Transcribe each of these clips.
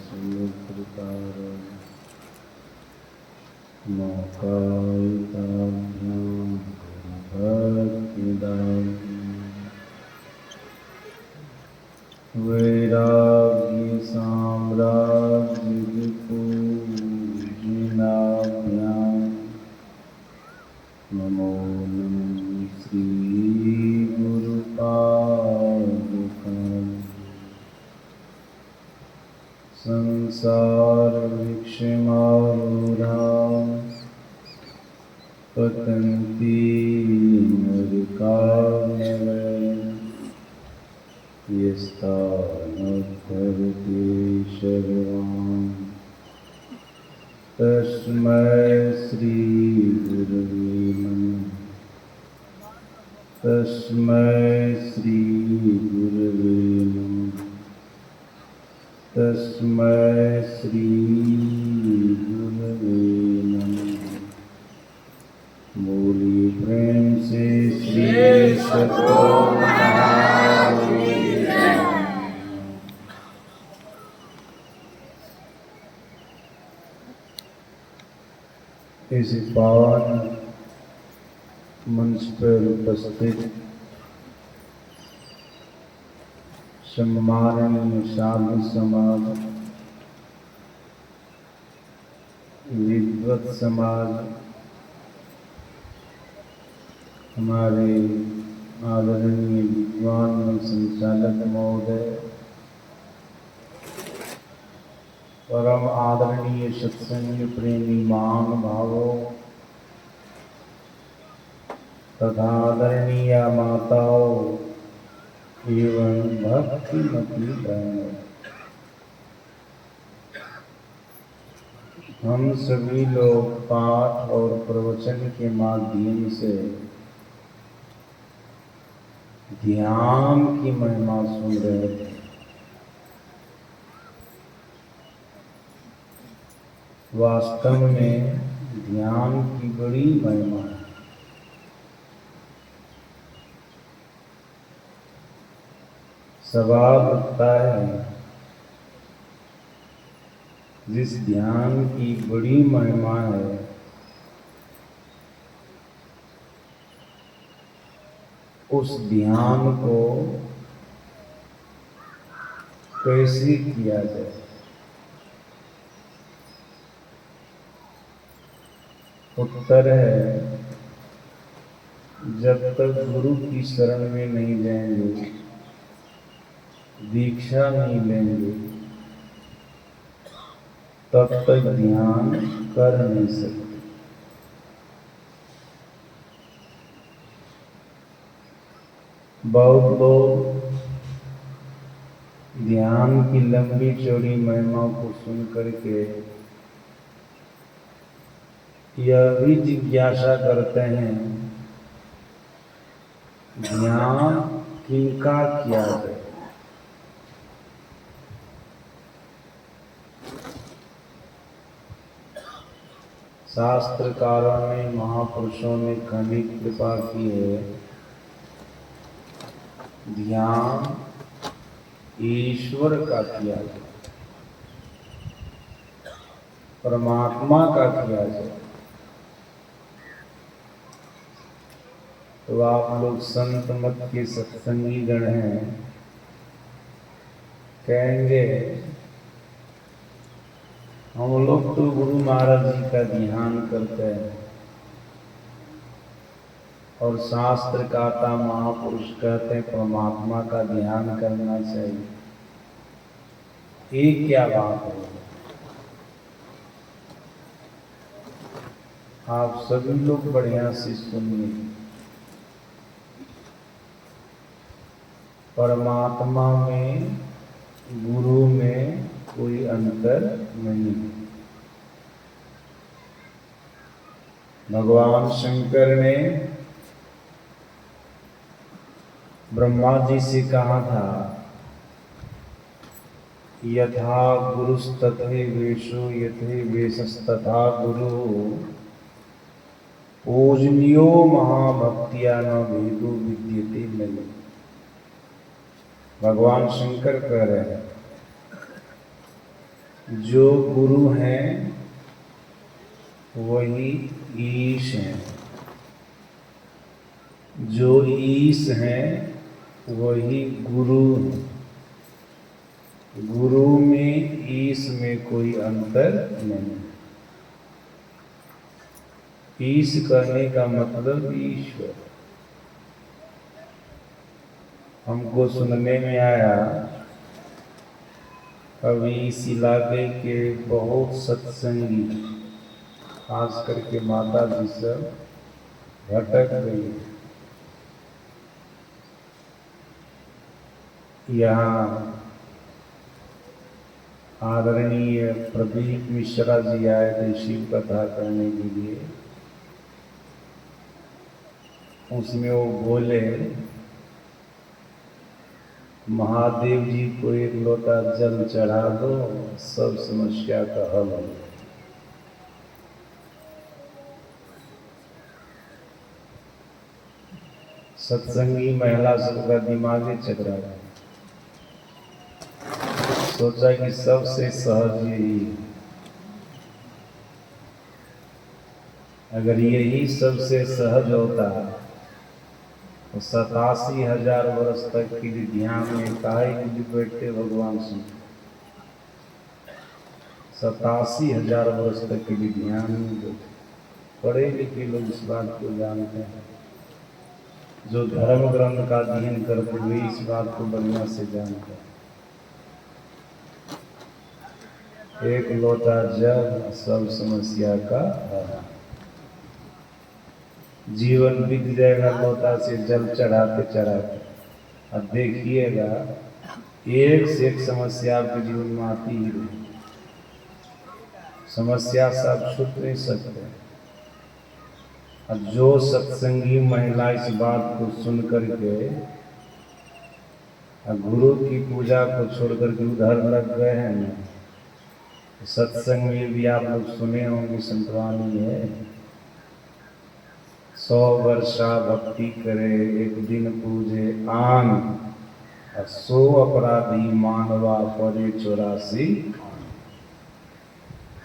समुद्रतार नौकायिताभ्यां भक्तिदायिनी वैराग्यसाम्राज्यविपूजिनाभ्यां नमो नमः श्रीगुरुपादुकाम् संसारवृक्षमारूढां पतन्ती नरकामयं यस्तानुद्धरति शर्वां तस्मै श्रीगुरवे नमः। तस्मै श्रीगुरवे नमः। तस्मै श्रीगुरवे नमः। बोलिए प्रेम से श्री सद्गुरु महाराज की जय। इस पावन मंच पर उपस्थित सम्माननीय साधु समाज, विद्वत समाज, हमारे आदरणीय विद्वान संचालक महोदय, परम आदरणीय सत्संग प्रेमी महानुभावों तथा आदरणीय माताओं एवं भक्तिमती बहनों, हम सभी लोग पाठ और प्रवचन के माध्यम से ध्यान की महिमा सुन रहे थे। वास्तव में ध्यान की बड़ी महिमा है। सवाल उठता है, जिस ध्यान की बड़ी महिमा है उस ध्यान को कैसे किया जाए? उत्तर है, जब तक गुरु की शरण में नहीं जाएंगे, दीक्षा नहीं लेंगे, तब तक ध्यान कर नहीं सकते। बहुत लोग ध्यान की लंबी चौड़ी महिमा को सुन करके यह भी जिज्ञासा करते हैं, ध्यान किनका किया जाए? शास्त्रकारों ने, महापुरुषों ने घनी कृपा की है, ध्यान ईश्वर का किया जाए, परमात्मा का किया जाए। तो आप लोग संत मत के सत्संगी गण हैं, कहेंगे हम लोग तो गुरु महाराज जी का ध्यान करते हैं और शास्त्र कहता, महापुरुष कहते हैं परमात्मा का ध्यान करना चाहिए। ये क्या बात है? आप सभी लोग बढ़िया से सुनिए। परमात्मा में, गुरु में कोई अंतर नहीं। भगवान शंकर ने ब्रह्मा जी से कहा था, यथा गुरुस्तथे वेशो यथे वेशस्तथा गुरु पूजनीयो महाभक्तिया न भेदो विद्यते नहीं। भगवान शंकर कह रहे हैं, जो गुरु हैं वही ईश हैं, जो ईश हैं वही गुरु हैं। गुरु में ईश में कोई अंतर नहीं। ईश कहने का मतलब ईश्वर। हमको सुनने में आया अभी इस इलाके के बहुत सत्संगी, खास करके माता जी सब भटक गई। यहाँ आदरणीय प्रदीप मिश्रा जी आए थे शिव कथा करने के लिए। उसमें वो बोले महादेव जी को एक लोटा जल चढ़ा दो, सब समस्या का हल हो। सत्संगी महिला सबका दिमाग चल रहा है। सोचा कि सबसे सहज यही है। अगर यही सबसे सहज होता तो 87,000 वर्ष तक के लिए ध्यान में काहे के लिए बैठते भगवान सिंह। 87,000 वर्ष तक के लिए ध्यान में बैठे। पढ़े लिखे लोग इस बात को जानते हैं, जो धर्म ग्रंथ का अध्ययन करते हुए इस बात को बढ़िया से जानते हैं। एक लोटा जल सब समस्या का हल। जीवन बीत जाएगा लोटा से जल चढ़ाते चढ़ाते। अब देखिएगा एक से एक समस्या आपके जीवन में आती ही रही। समस्या से आप छूट नहीं सकते। अब जो सत्संगी महिला इस बात को सुन करके गुरु की पूजा को छोड़ करके उधर लग गए हैं ना, सत्संग में भी आप लोग सुने होंगे संतवानी है 100 वर्षा भक्ति करे एक दिन पूजे आन, 100 अपराधी मानवा पड़े 84।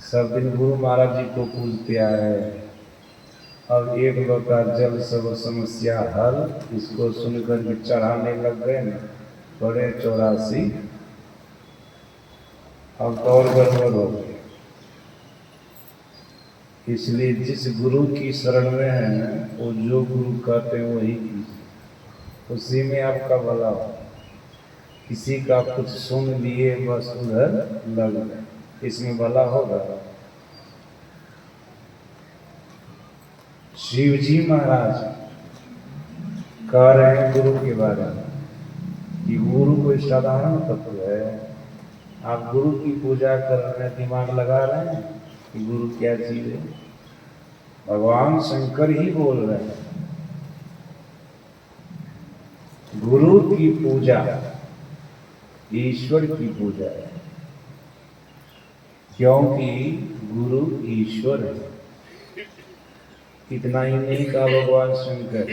सब दिन गुरु महाराज जी को पूजते आए। अब एक लोटा जल सब समस्या हल, इसको सुनकर के चढ़ाने लग गए ना, बड़े 84। अब तो और गड़बड़ हो गई। इसलिए जिस गुरु की शरण में है ना, वो जो गुरु कहते हैं वही कीजिए, उसी में आपका भला हो। किसी का कुछ सुन लिए बस उधर लग गए, इसमें भला होगा। शिव जी महाराज कह रहे हैं गुरु के बारे में कि गुरु कोई साधारण तत्व है। आप गुरु की पूजा कर रहे हैं, दिमाग लगा रहे हैं कि गुरु क्या चीज है। भगवान शंकर ही बोल रहे हैं गुरु की पूजा ईश्वर की पूजा है, क्योंकि गुरु ईश्वर है। इतना ही नहीं कहा भगवान शंकर।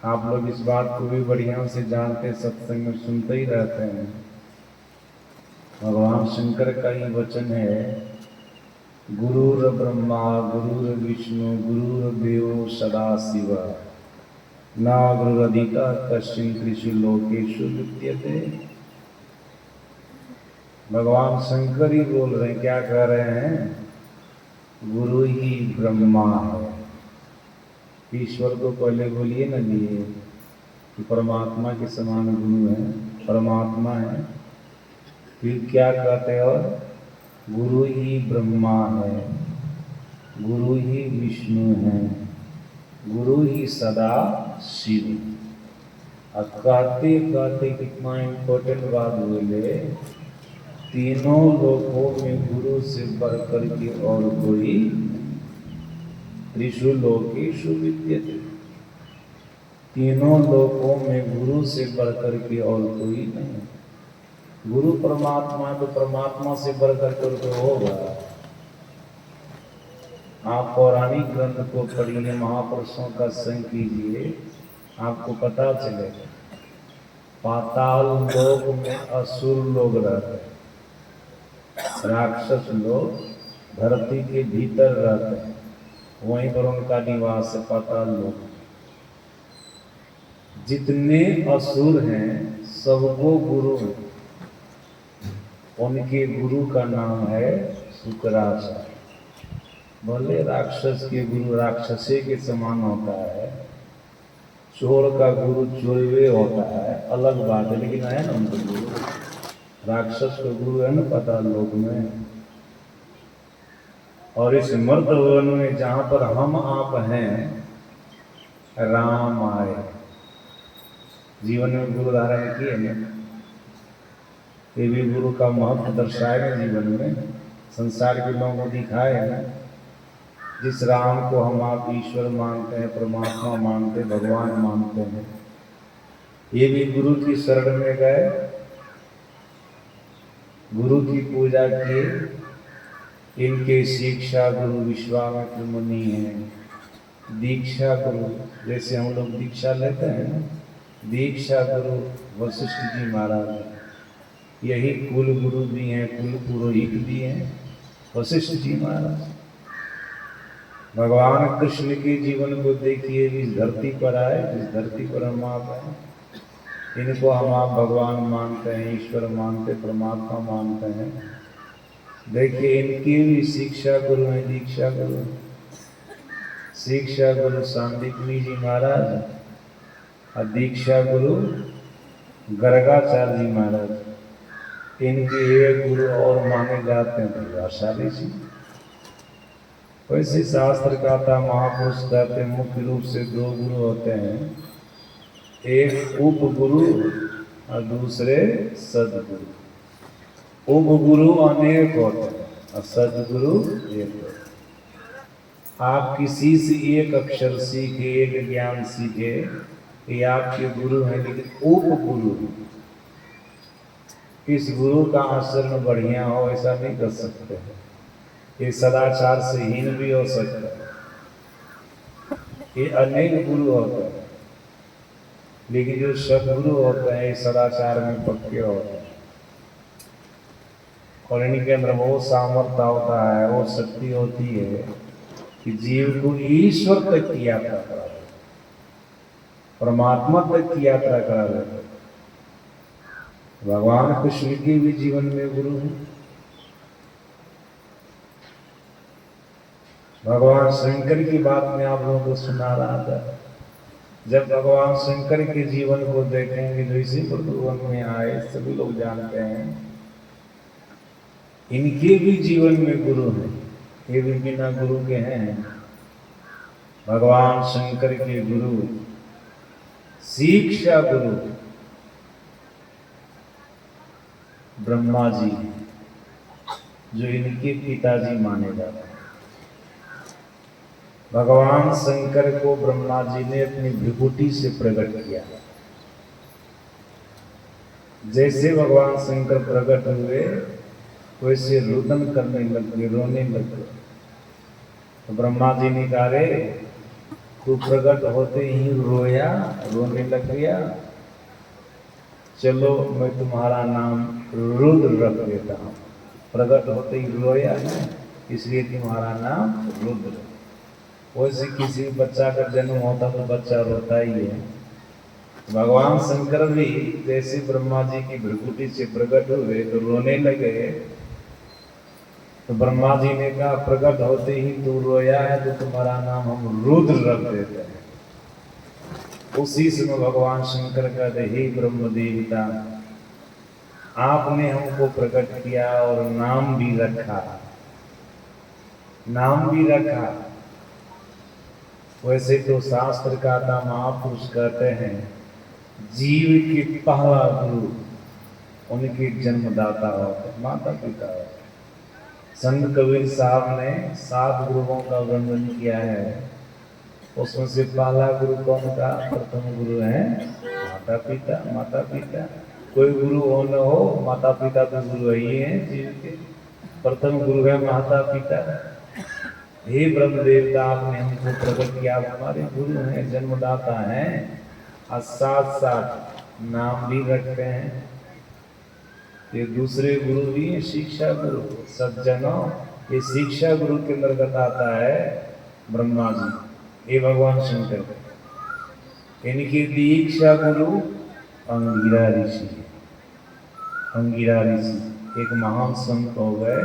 आप लोग इस बात को भी बढ़िया से जानते, सत्संग में सुनते ही रहते हैं। भगवान शंकर का ही वचन है गुरुर ब्रह्मा गुरुर विष्णु गुरुर्देवो सदा शिव न गुरुरधिका कश्चिन त्रिषु लोकेषु विद्यते। भगवान शंकर ही बोल रहे हैं, क्या कह रहे हैं? गुरु ही ब्रह्मा है। ईश्वर को पहले बोलिए न लिए कि परमात्मा के समान गुरु है, परमात्मा है। फिर क्या कहते हो? गुरु ही ब्रह्मा है, गुरु ही विष्णु है, गुरु ही सदा शिव। और कहते कहते कितना इम्पोर्टेंट बात बोले, तीनों लोकों में गुरु से बढ़कर के और कोई, त्रिषु लोकेषु विद्यते। तीनों लोकों में गुरु से बढ़कर के और कोई नहीं। गुरु परमात्मा तो परमात्मा से बढ़कर के होगा। आप पौराणिक ग्रंथ को पढ़िए, महापुरुषों का संग कीजिए, आपको पता चलेगा पाताल लोक में असुर लोग रहते हैं। राक्षस लोग धरती के भीतर रहते हैं, वहीं पर उनका निवास है पाताल लोक। जितने असुर हैं सबको गुरु हैं, उनके गुरु का नाम है शुक्राचार्य। भले राक्षस के गुरु राक्षसे के समान होता है, चोर का गुरु चोरवे होता है, अलग बात है, लेकिन है ना उनका गुरु। राक्षस का गुरु है ना पाताल लोक में। और इस मर्तवन में जहां पर हम आप हैं, राम आए। जीवन में गुरु धारण किए ना, ये भी गुरु का महत्व दर्शाए ना जीवन में, संसार के लोगों को दिखाए ना। जिस राम को हम आप ईश्वर मानते हैं, परमात्मा मानते हैं, भगवान मानते हैं, ये भी गुरु की शरण में गए, गुरु की पूजा किए। इनके शिक्षा गुरु विश्वामित्र मुनि हैं, दीक्षा गुरु जैसे हम लोग दीक्षा लेते हैं ना, दीक्षा गुरु वशिष्ठ जी महाराज हैं। यही कुल गुरु भी हैं, कुल पुरोहित भी हैं वशिष्ठ जी महाराज। भगवान कृष्ण के जीवन को देखिए, इस धरती पर आए, जिस धरती पर हम आप हैं, इनको हम आप भगवान मानते हैं, ईश्वर मानते, परमात्मा मानते हैं। देखिए इनकी भी शिक्षा गुरु हैं, दीक्षा गुरु। शिक्षा गुरु सांदीपनी जी महाराज और दीक्षा गुरु गर्गाचार्य जी महाराज। इनके एक गुरु और माने जाते हैं प्रभावशाली जी। वैसे शास्त्र कहता, महापुरुष कहते हैं मुख्य रूप से दो गुरु होते हैं, एक उप गुरु और दूसरे सदगुरु। उप गुरु अनेक होते हैं और सदगुरु एक होते हैं। आप किसी से एक अक्षर सीखे, एक ज्ञान सीखे, ये आपके गुरु हैं, लेकिन उप गुरु इस गुरु का आचरण बढ़िया हो ऐसा नहीं कर सकते हैं। ये सदाचार से हीन भी हो सकता है। ये अनेक गुरु होते हैं, लेकिन जो सदगुरु होते हैं ये सदाचार में पक्के होते हैं और इनके अंदर वो सामर्थ्य होता है, वो शक्ति होती है कि जीव को ईश्वर तक की यात्रा करा देते, परमात्मा तक की यात्रा करा देते। भगवान कृष्ण के भी जीवन में गुरु हैं। भगवान शंकर की बात में आप लोगों को सुना रहा था। जब भगवान शंकर के जीवन को देखेंगे, जो इसी मृदुवन में आए, सभी लोग जानते हैं, इनके भी जीवन में गुरु हैं, ये भी बिना गुरु के हैं। भगवान शंकर के गुरु शिक्षा गुरु ब्रह्मा जी, जो इनके पिताजी माने जाते हैं। भगवान शंकर को ब्रह्मा जी ने अपनी विभूति से प्रकट किया। जैसे भगवान शंकर प्रकट हुए वैसे रुदन करने लगे, रोने लगे। तो ब्रह्मा जी ने कहा, रे तू प्रकट होते ही रोया, रोने लग गया, चलो मैं तुम्हारा नाम रुद्र रख देता हूँ। प्रकट होते ही रोया है, इसलिए तुम्हारा नाम रुद्र। वैसे किसी बच्चा का जन्म होता तो बच्चा रोता ही है। भगवान शंकर भी जैसे ब्रह्मा जी की भृकुटी से प्रकट हुए तो रोने लगे। तो ब्रह्मा जी ने कहा, प्रकट होते ही तू रोया है तो तुम्हारा नाम हम रुद्र रख देते हैं। उसी समय भगवान शंकर कहते, हे ब्रह्म देवता, आपने हमको प्रकट किया और नाम भी रखा, नाम भी रखा। वैसे तो शास्त्र का महापुरुष कहते हैं, जीव के पहला गुरु उनके जन्मदाता होते, माता पिता होते। संत कबीर साहब ने 7 गुरुओं का वर्णन किया है। उसमें से पहला गुरु कौन था? प्रथम गुरु है माता पिता। माता पिता कोई गुरु हो न हो, माता पिता तो गुरु ही है जीव के। प्रथम गुरु है माता पिता। हे ब्रह्म देवता, आपने हमको प्रकट किया, हमारे गुरु हैं, जन्मदाता हैं और साथ साथ नाम भी रखते हैं। ये दूसरे गुरु भी हैं, शिक्षा गुरु सज्जनों। ये शिक्षा गुरु के अंतर्गत आता है ब्रह्मा जी, ये भगवान शंकर। इनकी दीक्षा गुरु अंगिरा ऋषि। अंगिरा ऋषि एक महान संत हो गए,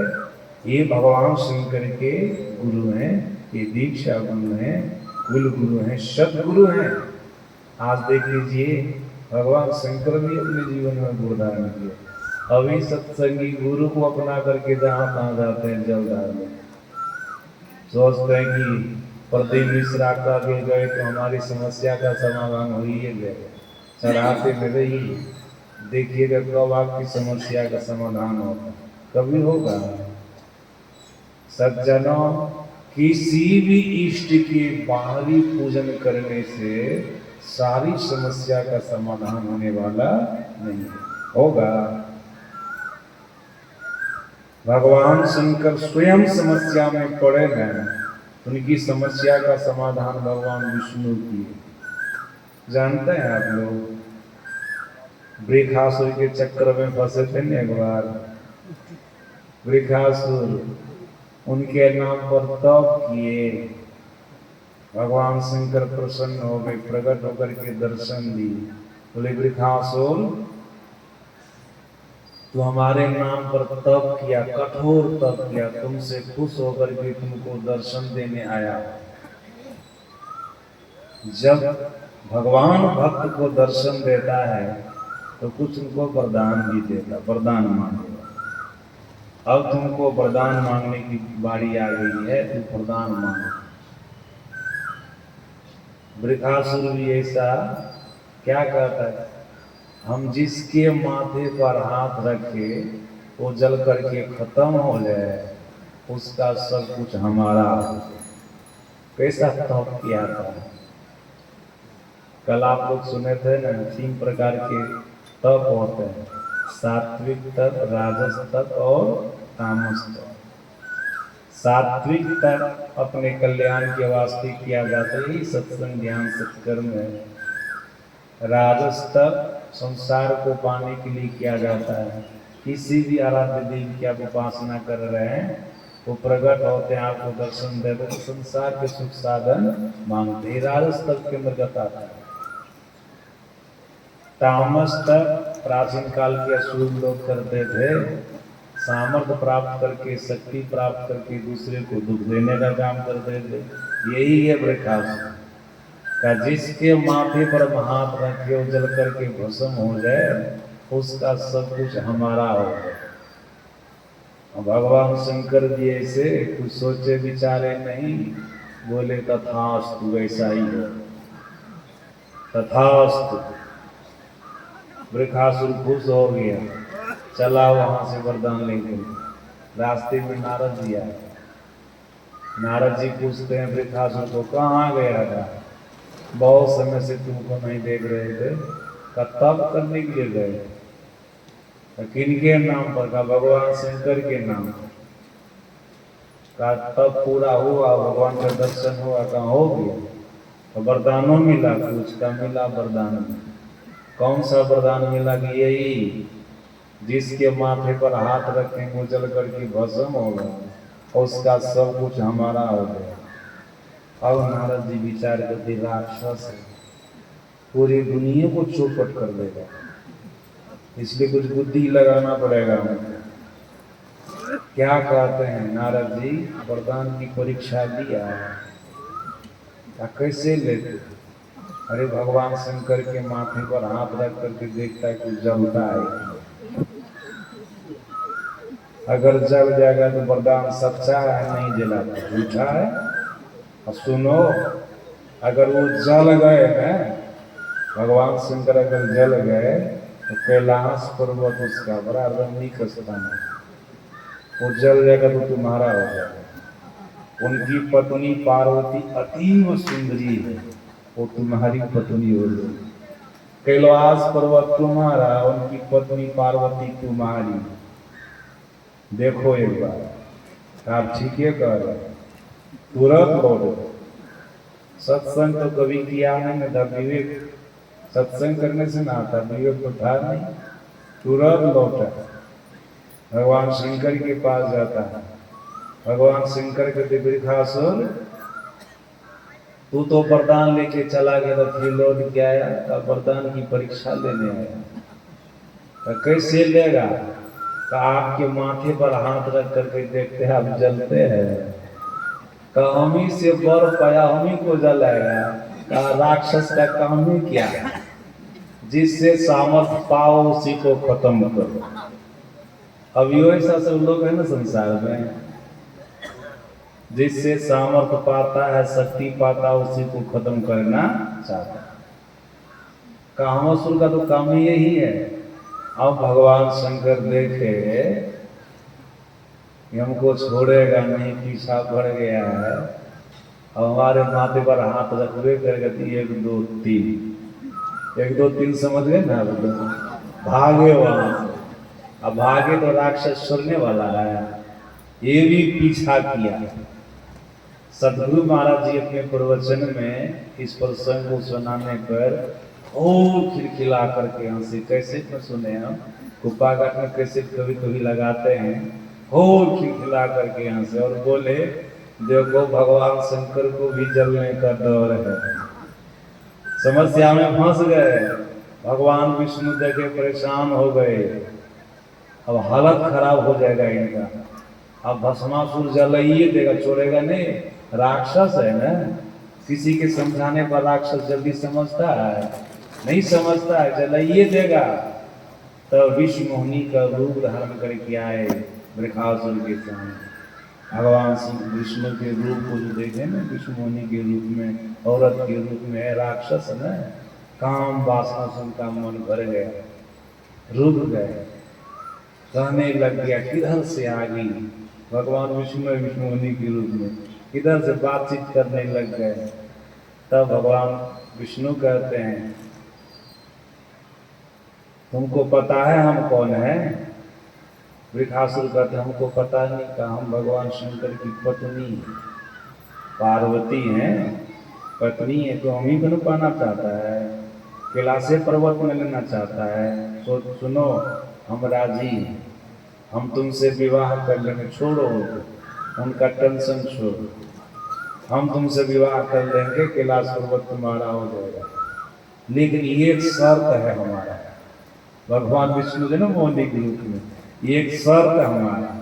ये भगवान शंकर के गुरु हैं, ये दीक्षा गुरु हैं, कुल गुरु हैं, सदगुरु हैं। आज देख लीजिए भगवान शंकर भी अपने जीवन में गुरु धारण किया। अभी सत्संगी गुरु को अपना करके जहाँ तहाँ जाते हैं जल डालने, सोचते हैं कि प्रदीप मिश्रा का भी गए तो हमारी समस्या का समाधान हो ही गए, चढ़ाते में रही। देखिएगा कब आपकी समस्या का समाधान होगा, कभी होगा। सज्जनों, किसी भी इष्ट के बाहरी पूजन करने से सारी समस्या का समाधान होने वाला नहीं होगा। भगवान शंकर स्वयं समस्या में पड़े हैं, उनकी समस्या का समाधान भगवान विष्णु की। जानते हैं आप लोग, वृषासुर के चक्र में फंसे थे न एक बार। वृषासुर उनके नाम पर तप किए, भगवान शंकर प्रसन्न हो गए, प्रकट होकर के दर्शन दी। बोले वृषासुर, तू हमारे नाम पर तप किया, कठोर तप किया, तुमसे खुश होकर के तुमको दर्शन देने आया। जब भगवान भक्त को दर्शन देता है तो कुछ उनको वरदान भी देता, वरदान मांगे। अब तुमको वरदान मांगने की बारी आ गई है, तुम वरदान मांगो। वृषासुर भी ऐसा क्या कहता है, हम जिसके माथे पर हाथ रखे वो जल करके खत्म हो जाए, उसका सब कुछ हमारा हो जाए। कैसा तप किया था। कल आप लोग सुने थे ना, 3 प्रकार के तप होते हैं, सात्विक तप, राजस तप और तामस तप। सात्विक तप अपने कल्याण के वास्ते किया जाता है, सत्संग ज्ञान सत्कर्म है। राजस तप संसार को पाने के लिए किया जाता है। किसी भी आराध्य देवी की आप उपासना कर रहे हैं, वो प्रकट होते हैं, आपको दर्शन देते हैं, संसार के सुख साधन मांगते हैं, राजस तप के अंतर्गत आता है। तामस तप प्राचीन काल के असुर लोग करते थे, सामर्थ्य प्राप्त करके, शक्ति प्राप्त करके दूसरे को दुख देने का काम करते थे। यही है वृषासुर का, जिसके माथे पर हाथ रखे जल करके भस्म हो जाए, उसका सब कुछ हमारा हो जाए। भगवान शंकर जी ऐसे कुछ सोचे विचारे नहीं, बोले तथास्तु, वैसा ही हो, तथास्तु। वृषासुर खुश हो गया, चला वहां से वरदान लेके। रास्ते में नारद जी आए। नारद जी पूछते हैं वृषासुर को, कहाँ गया था, बहुत समय से तुमको नहीं देख रहे थे। का तप करने के लिए गए, किनके नाम पर, का भगवान शंकर के नाम पर। का तब पूरा हुआ, भगवान का दर्शन हुआ, का हो गया, तो वरदानों मिला, कुछ का मिला वरदान। कौन सा वरदान मिला कि यही, जिसके माथे पर हाथ रखेंगे जल करके भस्म होगा, उसका सब कुछ हमारा हो गया। अब नारद जी विचार करते, राक्षस है, पूरी दुनिया को चौपट कर देगा, इसलिए कुछ बुद्धि लगाना पड़ेगा हमको। क्या कहते हैं नारद जी, वरदान की परीक्षा लिया, कैसे लेते। अरे भगवान शंकर के माथे पर हाथ रख करके देखता है कुछ जलता है, अगर जल जाएगा तो वरदान सच्चा है, नहीं जला तो झूठा है। और सुनो, अगर वो जल गए हैं, भगवान शंकर अगर जल गए तो कैलाश पर्वत उसका बड़ा रमणीक स्थान है, वो जल जाएगा तो तुम्हारा हो जाएगा। उनकी पत्नी पार्वती अतीव सुंदरी है, वो तुम्हारी पत्नी हो गई। कैलाश पर्वत तुम्हारा, उनकी पत्नी पार्वती तुम्हारी। देखो एक बार, आप ठीक है कह रहे, तुरंत लौट। सत्संग तो कभी किया नहीं था, विवेक सत्संग करने से ना आता, विवेक तो था नहीं, तुरंत लौटा। भगवान शंकर के पास जाता है। भगवान शंकर कहते वृखासुर तू तो वरदान लेके चला गया था, फिर लौट के आया तो वरदान की परीक्षा लेने आया। तो कैसे लेगा? तो आपके माथे पर हाथ रख करके देखते हैं आप जलते हैं। हम ही से बर पाया, हम ही को जलाएगा। कहा राक्षस का काम ही क्या, जिससे सामर्थ पाओ उसी को खत्म करो। अब यो ऐसा सब लोग है ना संसार में, जिससे सामर्थ पाता है, शक्ति पाता, उसी को खत्म करना चाहता है। कामासुर का तो काम ही यही है। अब भगवान शंकर देखे हमको छोड़ेगा नहीं, पीछा पड़ गया है, अब हमारे माथे पर हाथ रखबे करेगा। 1 2 3 1 2 3 समझ गए ना? भागे वहां से। अब भागे तो राक्षस छोड़ने वाला है, ये भी पीछा किया। सदगुरु महाराज जी अपने प्रवचन में इस प्रसंग को सुनाने पर और खिलखिला करके हंसे। कैसे में सुने हम, कुप्पा घाट में कैसे कभी कभी लगाते हैं, और खिलखिला करके हंसे और बोले देखो भगवान शंकर को भी जलने का डर है। समस्या में फंस गए। भगवान विष्णु देखे परेशान हो गए। अब हालत खराब हो जाएगा इनका। अब भस्मासुर जलाइए देगा, छोड़ेगा नहीं। राक्षस है ना, किसी के समझाने पर राक्षस जल्दी समझता है? नहीं समझता है, जलाइए देगा। तब विष्णु मोहिनी का रूप धारण करके आए वृखासुर के सामने। भगवान विष्णु के रूप को जो देखे ना, विष्णु मोहिनी के रूप में, औरत के रूप में है, राक्षस है ना। काम वासना से उनका मन भर गया, रुक गए, कहने लग गया किधर से आ गई। भगवान विष्णु मोहिनी के रूप में किधर से बातचीत करने लग गए। तब भगवान विष्णु कहते हैं तुमको पता है हम कौन है? वृखासुर कहते हमको पता नहीं। कहा हम भगवान शंकर की पत्नी पार्वती हैं, पत्नी है। तो हम ही को पाना चाहता है, कैलाश पर्वत में लेना चाहता है। तो सुनो हम राजी, हम तुमसे विवाह कर लेंगे। छोड़ो उनका टेंशन छोड़ो, हम तुमसे विवाह कर लेंगे, कैलाश पर्वत तुम्हारा हो जाएगा। लेकिन ये एक शर्त है हमारा। भगवान विष्णु जो ना मोहिनी के रूप में, ये एक शर्त है हमारा।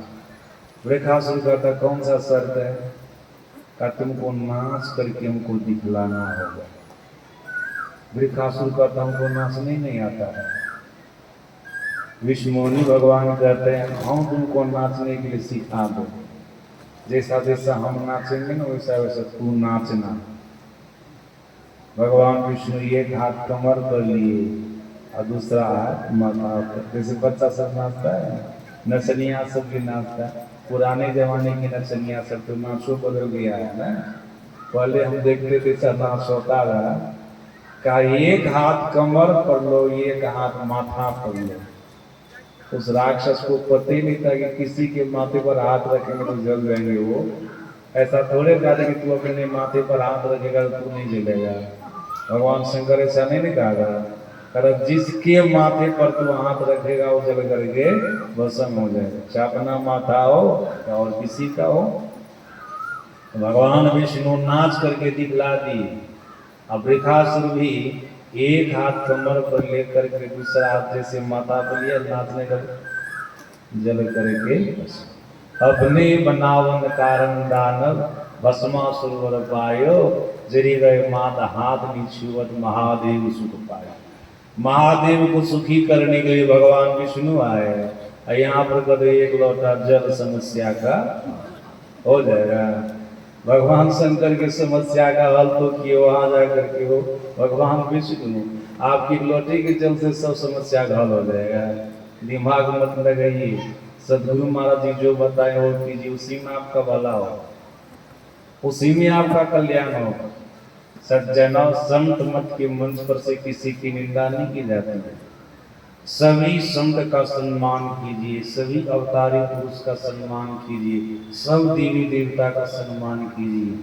वृखासुर कहता कौन सा शर्त है? का तुमको नाच करके हमको दिखलाना होगा। वृखासुर कहता हमको नाचने नहीं आता है। विष्णु भगवान कहते हैं हम तुमको नाचने के लिए सिखा दो, जैसा जैसा हम नाचेंगे ना वैसा वैसा तू नाचना। भगवान विष्णु एक हाथ कमर पर लिए और दूसरा हाथ माथा पर, जैसे बच्चा सब नाचता है, नचनिया सब भी नाचता है। पुराने जमाने की नचनिया सब तो नाचो बदल गया है ना। पहले हम देखते थे सब नाच होता रहा। का एक हाथ कमर पर लो, एक हाथ माथा पर लो। उस राक्षस को पता ही नहीं था कि किसी के माथे पर हाथ रखेंगे तो जल जाएंगे। वो ऐसा थोड़े कहा कि तू अपने माथे पर हाथ रखेगा तो तू नहीं जलेगा। भगवान शंकर ऐसा नहीं कहा, कर जिसके माथे पर तू हाथ रखेगा वो जल करके भस्म हो जाएगा, चाहे अपना माथा हो या और किसी का हो। भगवान विष्णु नाच करके दिखला दिए। अब वृखासुर भी एक हाथ कमर पर लेकर के दूसरा हाथ जैसे माथा पर लिया, नाचने का जल करके अपने बनावन कारण दानव भस्मासुर पायो, जरी गए मात हाथ छुअत महादेव सुख पाए। महादेव को सुखी करने के लिए भगवान विष्णु आए। यहाँ पर कदे एक लोटा जल समस्या का हो जाएगा। भगवान शंकर की समस्या का हल तो किए वहां जाकर के हो। भगवान विष्णु आपकी लोटे के जल से सब समस्या का हल हो जाएगा। दिमाग मत लगाइए, सदगुरु महाराज जी जो बताए वो कीजिए, उसी में आपका भला हो, उसी में आपका कल्याण हो। सज्जनों संत मत के मंच पर से किसी की निंदा नहीं की जाती है। सभी संत का सम्मान कीजिए, सभी अवतारी पुरुष का सम्मान कीजिए, सब देवी देवता का सम्मान कीजिए,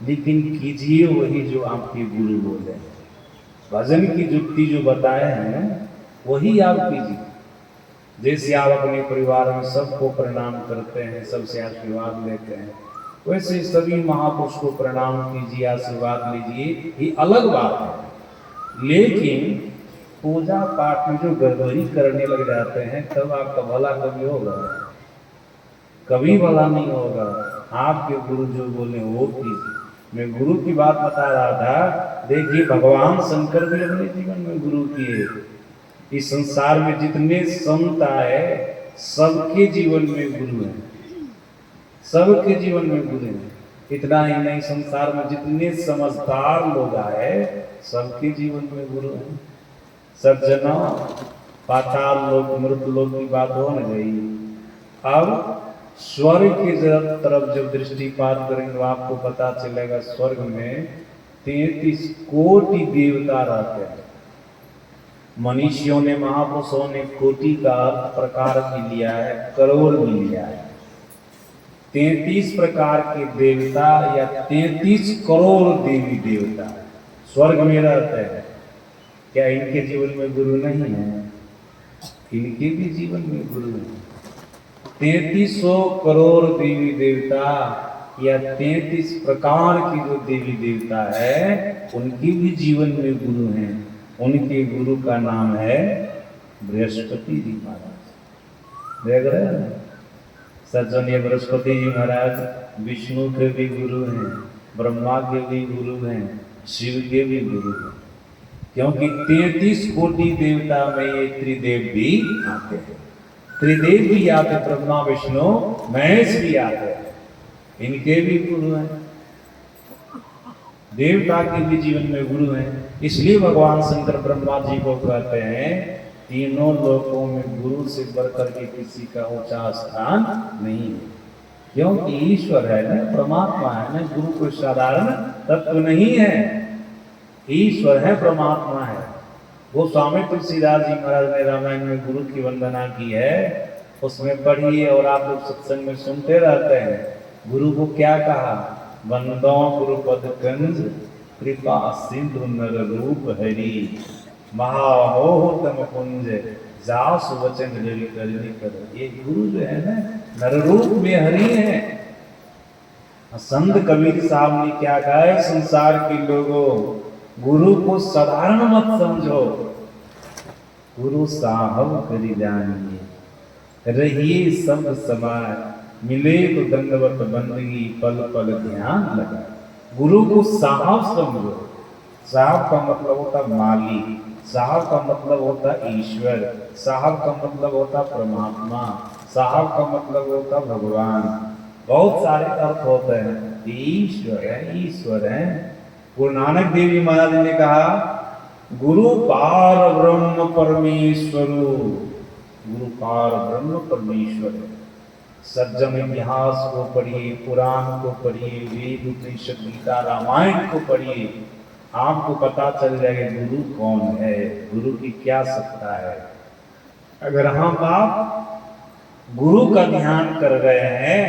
लेकिन कीजिए वही जो आपके गुरु बोले। भजन की जुक्ति जो बताए हैं वही आप कीजिए। जैसे आप अपने परिवार में सबको प्रणाम करते हैं, सबसे आशीर्वाद लेते हैं, वैसे सभी महापुरुष को प्रणाम कीजिए, आशीर्वाद लीजिए। ये अलग बात है। लेकिन पूजा पाठ में जो गड़बड़ी करने लग जाते हैं, तब आपका भला कभी होगा? कभी भला नहीं होगा। आपके गुरु जो बोले वो कीजिए। मैं गुरु की बात बता रहा था। देखिए, भगवान शंकर भी अपने जीवन में गुरु किए। इस संसार में जितने संत आए, सबके जीवन में गुरु हैं, सबके जीवन में गुरु हैं। इतना ही नहीं, संसार में जितने समझदार लोग आए, सबके जीवन में गुरु हैं। सज्जना, पाताल लोक, मृत लोक की बात हो न गई। अब स्वर्ग की तरफ जब दृष्टिपात करेंगे तो आपको पता चलेगा, स्वर्ग में 33 कोटि देवता रहते हैं। मनीषियों ने, महापुरुषों ने कोटि का प्रकार भी लिया है, करोड़ भी लिया है। 33 प्रकार के देवता या 33 करोड़ देवी देवता स्वर्ग में रहते हैं। क्या इनके जीवन में गुरु नहीं है? इनके भी जीवन में गुरु है। 3300 करोड़ देवी देवता या 33 प्रकार की जो देवी देवता है, उनके भी जीवन में गुरु हैं। उनके गुरु का नाम है बृहस्पति जी महाराज। देख रहे हैं सज्जन, ये बृहस्पति जी महाराज विष्णु के भी गुरु हैं, ब्रह्मा के भी गुरु हैं, शिव के भी गुरु हैं। क्योंकि 33 कोटि देवता में ये त्रिदेव भी आते हैं। त्रिदेव भी आते, ब्रह्मा विष्णु महेश भी आते हैं, इनके भी गुरु हैं। देवता के भी जीवन में गुरु हैं। इसलिए भगवान शंकर ब्रह्मा जी को कहते हैं, तीनों लोकों में गुरु से बढ़कर के किसी का ऊंचा स्थान नहीं है। क्योंकि ईश्वर है ना, परमात्मा है ना, गुरु कोई साधारण तत्व नहीं है। ईश्वर है, परमात्मा है। वो स्वामी तुलसीदास जी महाराज ने रामायण में गुरु की वंदना की है, उसमें पढ़िए और आप लोग सत्संग में सुनते रहते हैं। गुरु को क्या कहा? वंदो गुरु पद कंज कृपा सिंधु नर रूप हरि, महामोह तम कुंज जासु वचन जलि करनी कर। ये गुरु जो है ना, नर रूप में हरि है। संत कबीर साहब ने क्या कहा है, संसार के लोगों, गुरु को साधारण मत समझो, गुरु साहब करी जानिए, रहिए सब समाज, मिले तो दंडवत बंदगी, पल पल ध्यान लगा। गुरु को साहब समझो। साहब का मतलब होता मालिक, साहब का मतलब होता ईश्वर, साहब का मतलब होता परमात्मा, साहब का मतलब होता भगवान। बहुत सारे अर्थ होते हैं। ईश्वर है, ईश्वर है। गुरु नानक देव जी महाराज ने कहा, गुरु पार ब्रह्म परमेश्वरो, गुरु पार ब्रह्म परमेश्वर। सज्जन इतिहास को पढ़िए, पुराण को पढ़िए, वेद उपनिषद गीता रामायण को पढ़िए, आपको पता चल जाएगा गुरु कौन है, गुरु की क्या सत्ता है। अगर हम आप गुरु का ध्यान कर रहे हैं,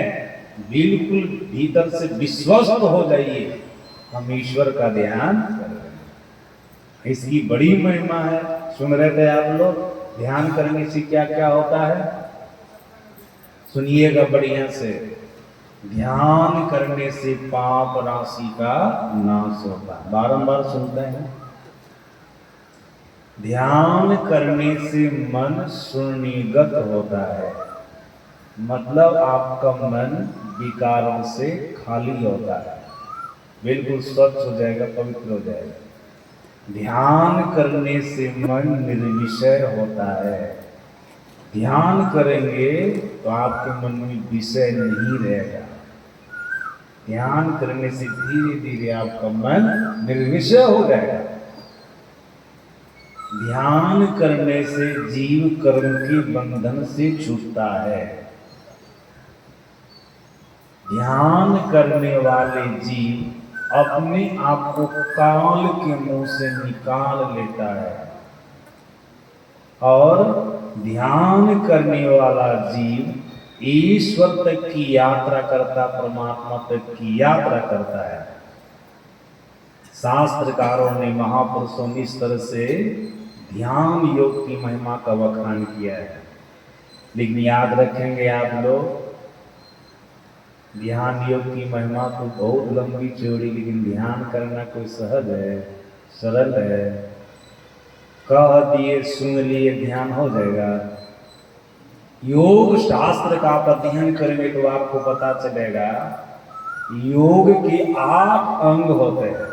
बिल्कुल भीतर से विश्वस्त हो जाइए, हम ईश्वर का ध्यान कर रहे हैं। इसकी बड़ी महिमा है। सुन रहे थे आप लोग, ध्यान करने से क्या क्या होता है, सुनिएगा बढ़िया से। ध्यान करने से पाप राशि का नाश होता है। बारंबार सुनते हैं। ध्यान करने से मन शून्यगत होता है, मतलब आपका मन विकारों से खाली होता है, बिल्कुल स्वच्छ हो जाएगा, पवित्र हो जाएगा। ध्यान करने से मन निर्विषय होता है। ध्यान करेंगे तो आपके मन में विषय नहीं रहेगा। ध्यान करने से धीरे धीरे आपका मन निर्विषय हो जाएगा। ध्यान करने से जीव कर्म के बंधन से छूटता है। ध्यान करने वाले जीव अपने आप को काल के मुंह से निकाल लेता है, और ध्यान करने वाला जीव ईश्वर तक की यात्रा करता, परमात्मा तक की यात्रा करता है। शास्त्रकारों ने, महापुरुषों ने इस तरह से ध्यान योग की महिमा का बखान किया है। लेकिन याद रखेंगे आप लोग, ध्यान योग की महिमा तो बहुत लंबी चौड़ी, लेकिन ध्यान करना कोई सहज है, सरल है? कह दिए सुन लिए ध्यान हो जाएगा? योग शास्त्र का आप अध्ययन करेंगे तो आपको पता चलेगा योग के 8 अंग होते हैं।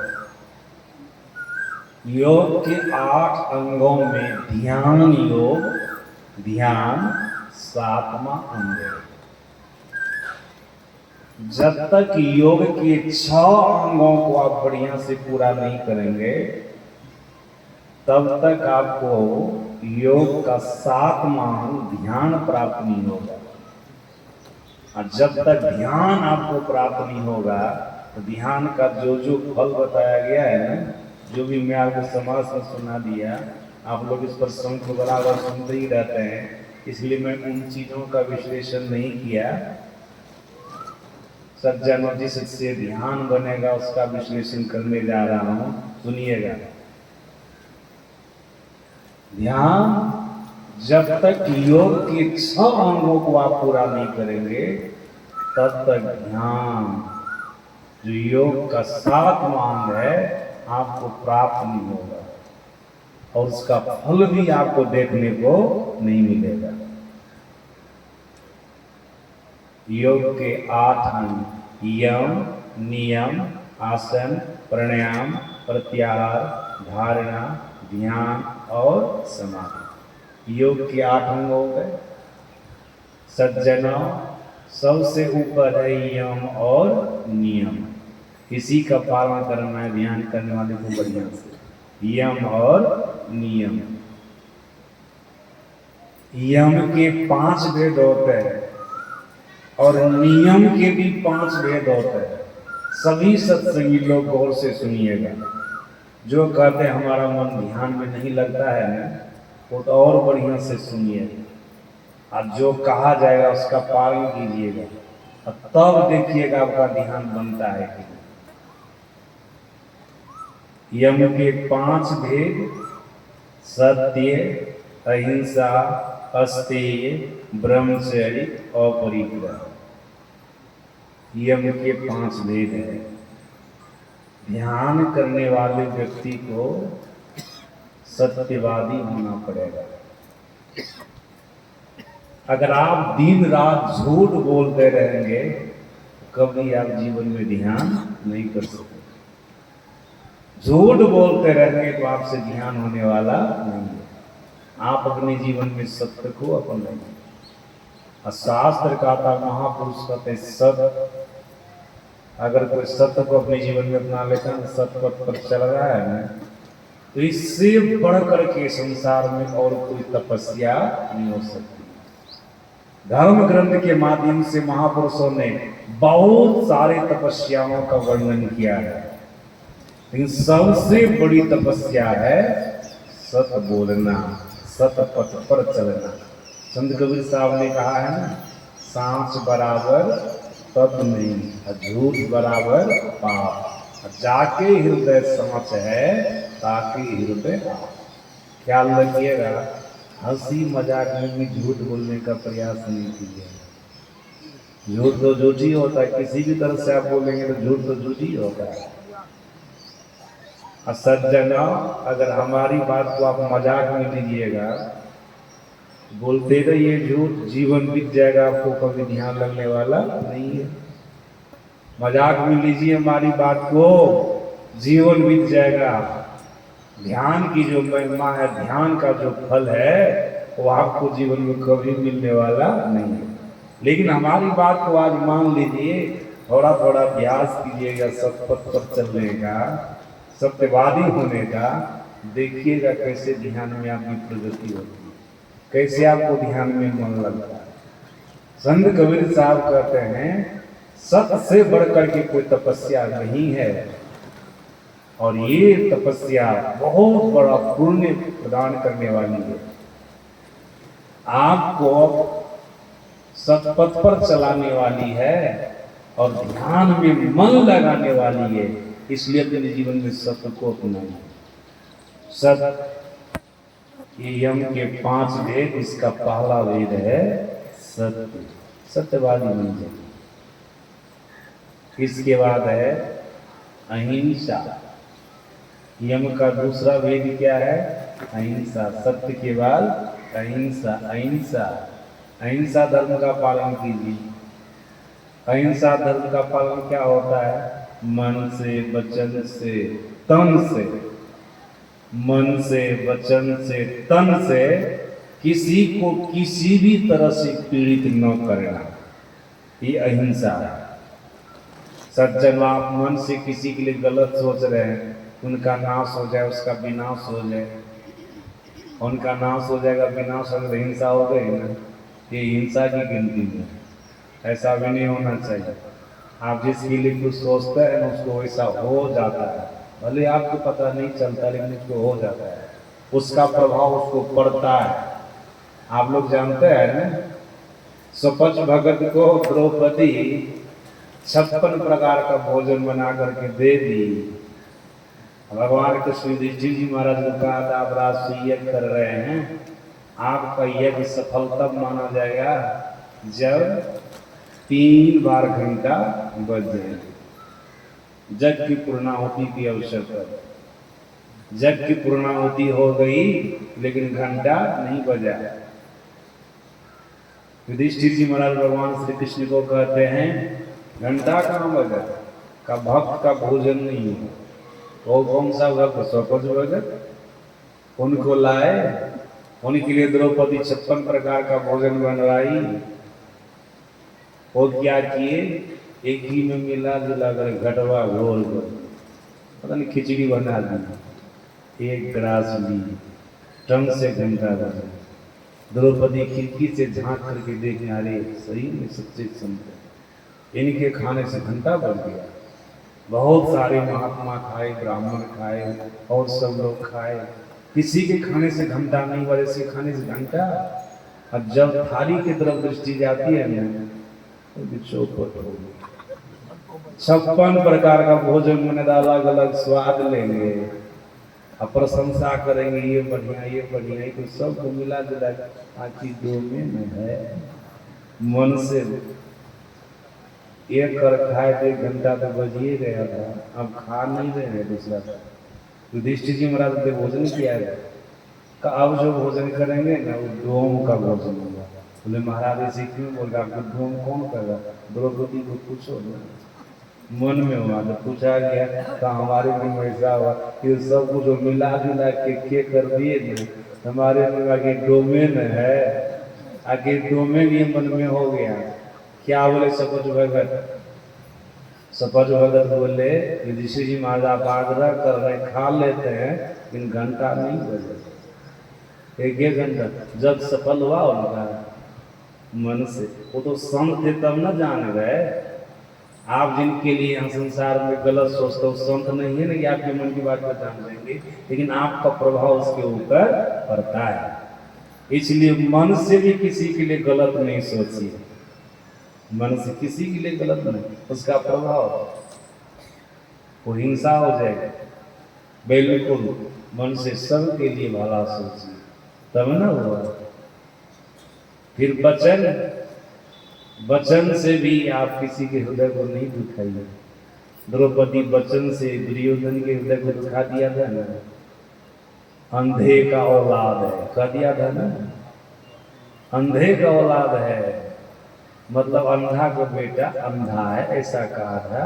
योग के 8 अंगों में ध्यान योग, ध्यान 7वां अंग है। जब तक योग के 6 अंगों को आप बढ़िया से पूरा नहीं करेंगे तब तक आपको योग का 7वां अंग ध्यान प्राप्त नहीं होगा। और जब तक ध्यान आपको प्राप्त नहीं होगा तो ध्यान का जो जो फल बताया गया है ना, जो भी मैं आपको समाज में सुना दिया, आप लोग इस पर शंख बराबर सुनते ही रहते हैं, इसलिए मैं उन चीजों का विश्लेषण नहीं किया। सज्जनों, जिससे ध्यान बनेगा उसका विश्लेषण करने जा रहा हूं, सुनिएगा। ध्यान, जब तक योग के 6 अंगों को आप पूरा नहीं करेंगे तब तक ध्यान जो योग का 7वां अंग है आपको प्राप्त नहीं होगा, और उसका फल भी आपको देखने को नहीं मिलेगा। योग के 8 अंग यम, नियम, आसन, प्राणायाम, प्रत्याहार, धारणा, ध्यान और समाधि। योग के 8 अंग हो गए। सज्जनों, सबसे ऊपर है यम और नियम, इसी का पालन करना है ध्यान करने वाले को बढ़िया से। यम और नियम, यम के 5 भेद होते हैं और नियम के भी 5 भेद होते हैं। सभी सत्संगी लोग गौर से सुनिएगा। जो कहते हैं हमारा मन ध्यान में नहीं लगता है ना, वो तो और बढ़िया से सुनिएगा, और जो कहा जाएगा उसका पालन कीजिएगा, और तब देखिएगा आपका ध्यान बनता है कि यम के 5 भेद: सत्य, अहिंसा, अस्तेय, ब्रह्मचर्य और परिग्रह। यम के 5 भेद हैं। ध्यान करने वाले व्यक्ति को सत्यवादी होना पड़ेगा। अगर आप दिन रात झूठ बोलते रहेंगे तो कभी आप जीवन में ध्यान नहीं कर सकते। झूठ बोलते रहेंगे तो आपसे ध्यान होने वाला नहीं है। आप अपने जीवन में सत्य को अपनाइए। शास्त्र कहता, महापुरुष कहते सत्य, अगर कोई सत्य को अपने जीवन में अपना लेता है, सत्य पथ पर चल रहा है ना, तो इससे बढ़कर के संसार में और कोई तपस्या नहीं हो सकती। धर्म ग्रंथ के माध्यम से महापुरुषों ने बहुत सारे तपस्याओं का वर्णन किया है, लेकिन सबसे बड़ी तपस्या है सत्य बोलना, सत्य पथ पर चलना। संत कबीर साहब ने कहा है ना, सांस बराबर तप नहीं, झूठ बराबर पाप, जाके हृदय सांस है ताकि हृदय पाप। ख्याल रखिएगा, हंसी मजाक में भी झूठ बोलने का प्रयास नहीं कीजिए। झूठ तो झूठ ही होता है, किसी भी तरह से आप बोलेंगे तो झूठ तो झूठ ही होता है। सज्जना, अगर हमारी बात को आप मजाक में लीजिएगा, बोलते रहिए झूठ, जीवन बीत जाएगा, आपको कभी ध्यान लगने वाला नहीं है। मजाक में लीजिए हमारी बात को, जीवन बीत जाएगा। ध्यान की जो महिमा है, ध्यान का जो फल है, वो आपको जीवन में कभी मिलने वाला नहीं है। लेकिन हमारी बात को आज मान लीजिए, थोड़ा थोड़ा अभ्यास कीजिएगा सत्पथ पर चलने का, सत्यवादी होने का, देखिएगा कैसे ध्यान में आपकी प्रगति होती है, कैसे आपको ध्यान में मन लगता है। संत कबीर साहब कहते हैं, सत्य से बढ़कर के कोई तपस्या नहीं है, और ये तपस्या बहुत बड़ा पुण्य प्रदान करने वाली है। आपको सतपथ पर चलाने वाली है और ध्यान में मन लगाने वाली है। इसलिए अपने जीवन में सत्य को अपनाइए। सत्य ये यम के 5 वेद, इसका पहला वेद है सत्य, सत्यवादी बन जाए। इसके बाद है अहिंसा। यम का दूसरा वेद क्या है? अहिंसा। सत्य के बाद अहिंसा। अहिंसा, अहिंसा धर्म का पालन कीजिए। अहिंसा धर्म का पालन क्या होता है? मन से, वचन से, तन से, मन से, वचन से, तन से किसी को किसी भी तरह से पीड़ित न करना, ये अहिंसा है। सज्जन, आप मन से किसी के लिए गलत सोच रहे हैं, उनका नाश हो जाए, उसका विनाश हो जाए, उनका नाश हो जाएगा, विनाश हो जाएगा, हिंसा हो गई ना, ये हिंसा की गिनती में। ऐसा भी नहीं होना चाहिए। आप जिसके लिए कुछ सोचते हैं ना, उसको वैसा हो जाता है, भले आपको पता नहीं चलता, लेकिन उसको हो जाता है, उसका प्रभाव उसको पड़ता है। आप लोग जानते हैं ना, सपच भगत को द्रौपदी 56 प्रकार का भोजन बना करके दे दी। भगवान कृष्ण युधिष्ठिर जी महाराज ने कहा था, आप राष्ट्रीय यज्ञ कर रहे हैं, आपका यज्ञ सफल तब माना जाएगा जब 3 बार घंटा बज जाए। जग की पूर्णाहुति के अवसर पर जग की पूर्णाहुति हो गई, लेकिन घंटा नहीं बजा। युधिष्ठिर जी महाराज भगवान श्री कृष्ण को कहते हैं, घंटा कहाँ बजा? का भक्त का भोजन नहीं हो। वो कौन सा भक्त? सपच भगत। उनको लाए, उनके लिए द्रौपदी 56 प्रकार का भोजन बनवाई। वो क्या किए? एक घी में मिला जुला कर घटवा घोल कर पता नहीं खिचड़ी बना दी, 1 गिलास ली, टंग से घंटा बजा। द्रौपदी खिड़की से झांक करके देखे, अरे सही में सच्चे संत, इनके खाने से घंटा बज गया। बहुत सारे महात्मा खाए, ब्राह्मण खाए और सब लोग खाए, किसी के खाने से घंटा नहीं बजे, से खाने से घंटा। अब जब थाली की तरफ दृष्टि जाती है ना, तो चौपट हो गई। 56 प्रकार का भोजन में अलग अलग स्वाद लेंगे, अब प्रशंसा करेंगे, ये बढ़िया, ये बढ़िया, तो सबको मिला जुला आखिर 2 में है। मन से एक कर खाए तो 1 घंटा तो बजिए गया था, अब खा नहीं रहे हैं दूसरा। युधिष्ठिर जी महाराज ने भोजन किया है, अब जो भोजन करेंगे ना, वो डोम का भोजन होगा। बोले महाराज ऐसे क्यों बोल रहा? आपको डोम कौन करेगा? द्रौपदी को पूछो ना। मन में हुआ तो पूछा गया, तो हमारे मन में ऐसा हुआ कि सब कुछ मिला जुला के कर दिए ना, हमारे मन आगे डोमेन है, आगे डोमेन ये मन में हो गया। क्या बोले सपच भगत? सपच भगत बोले, युधिष्ठिर जी महाराज आप आग्रह कर रहे, खा लेते हैं, लेकिन घंटा नहीं बजे। 1 घंटा जब सफल हुआ उनका मन से, वो तो संत थे तब न जान गए। आप जिनके लिए यहाँ संसार में गलत सोचते हो, संत नहीं है ना कि आपके मन की बात पहचान लेंगे, लेकिन आपका प्रभाव उसके ऊपर पड़ता है। इसलिए मन से भी किसी के लिए गलत नहीं सोचिए, मन से किसी के लिए गलत नहीं, उसका प्रभाव वो हिंसा हो जाएगा। बिल्कुल मन से सबके लिए भला सोचिए, तब ना हुआ। फिर वचन से भी आप किसी के हृदय को नहीं दुखाइए। द्रौपदी वचन से दुर्योधन के हृदय को दुखा दिया था ना, अंधे का औलाद है, कह दिया था ना, अंधे का औलाद है, मतलब अंधा का बेटा अंधा है, ऐसा कहा था।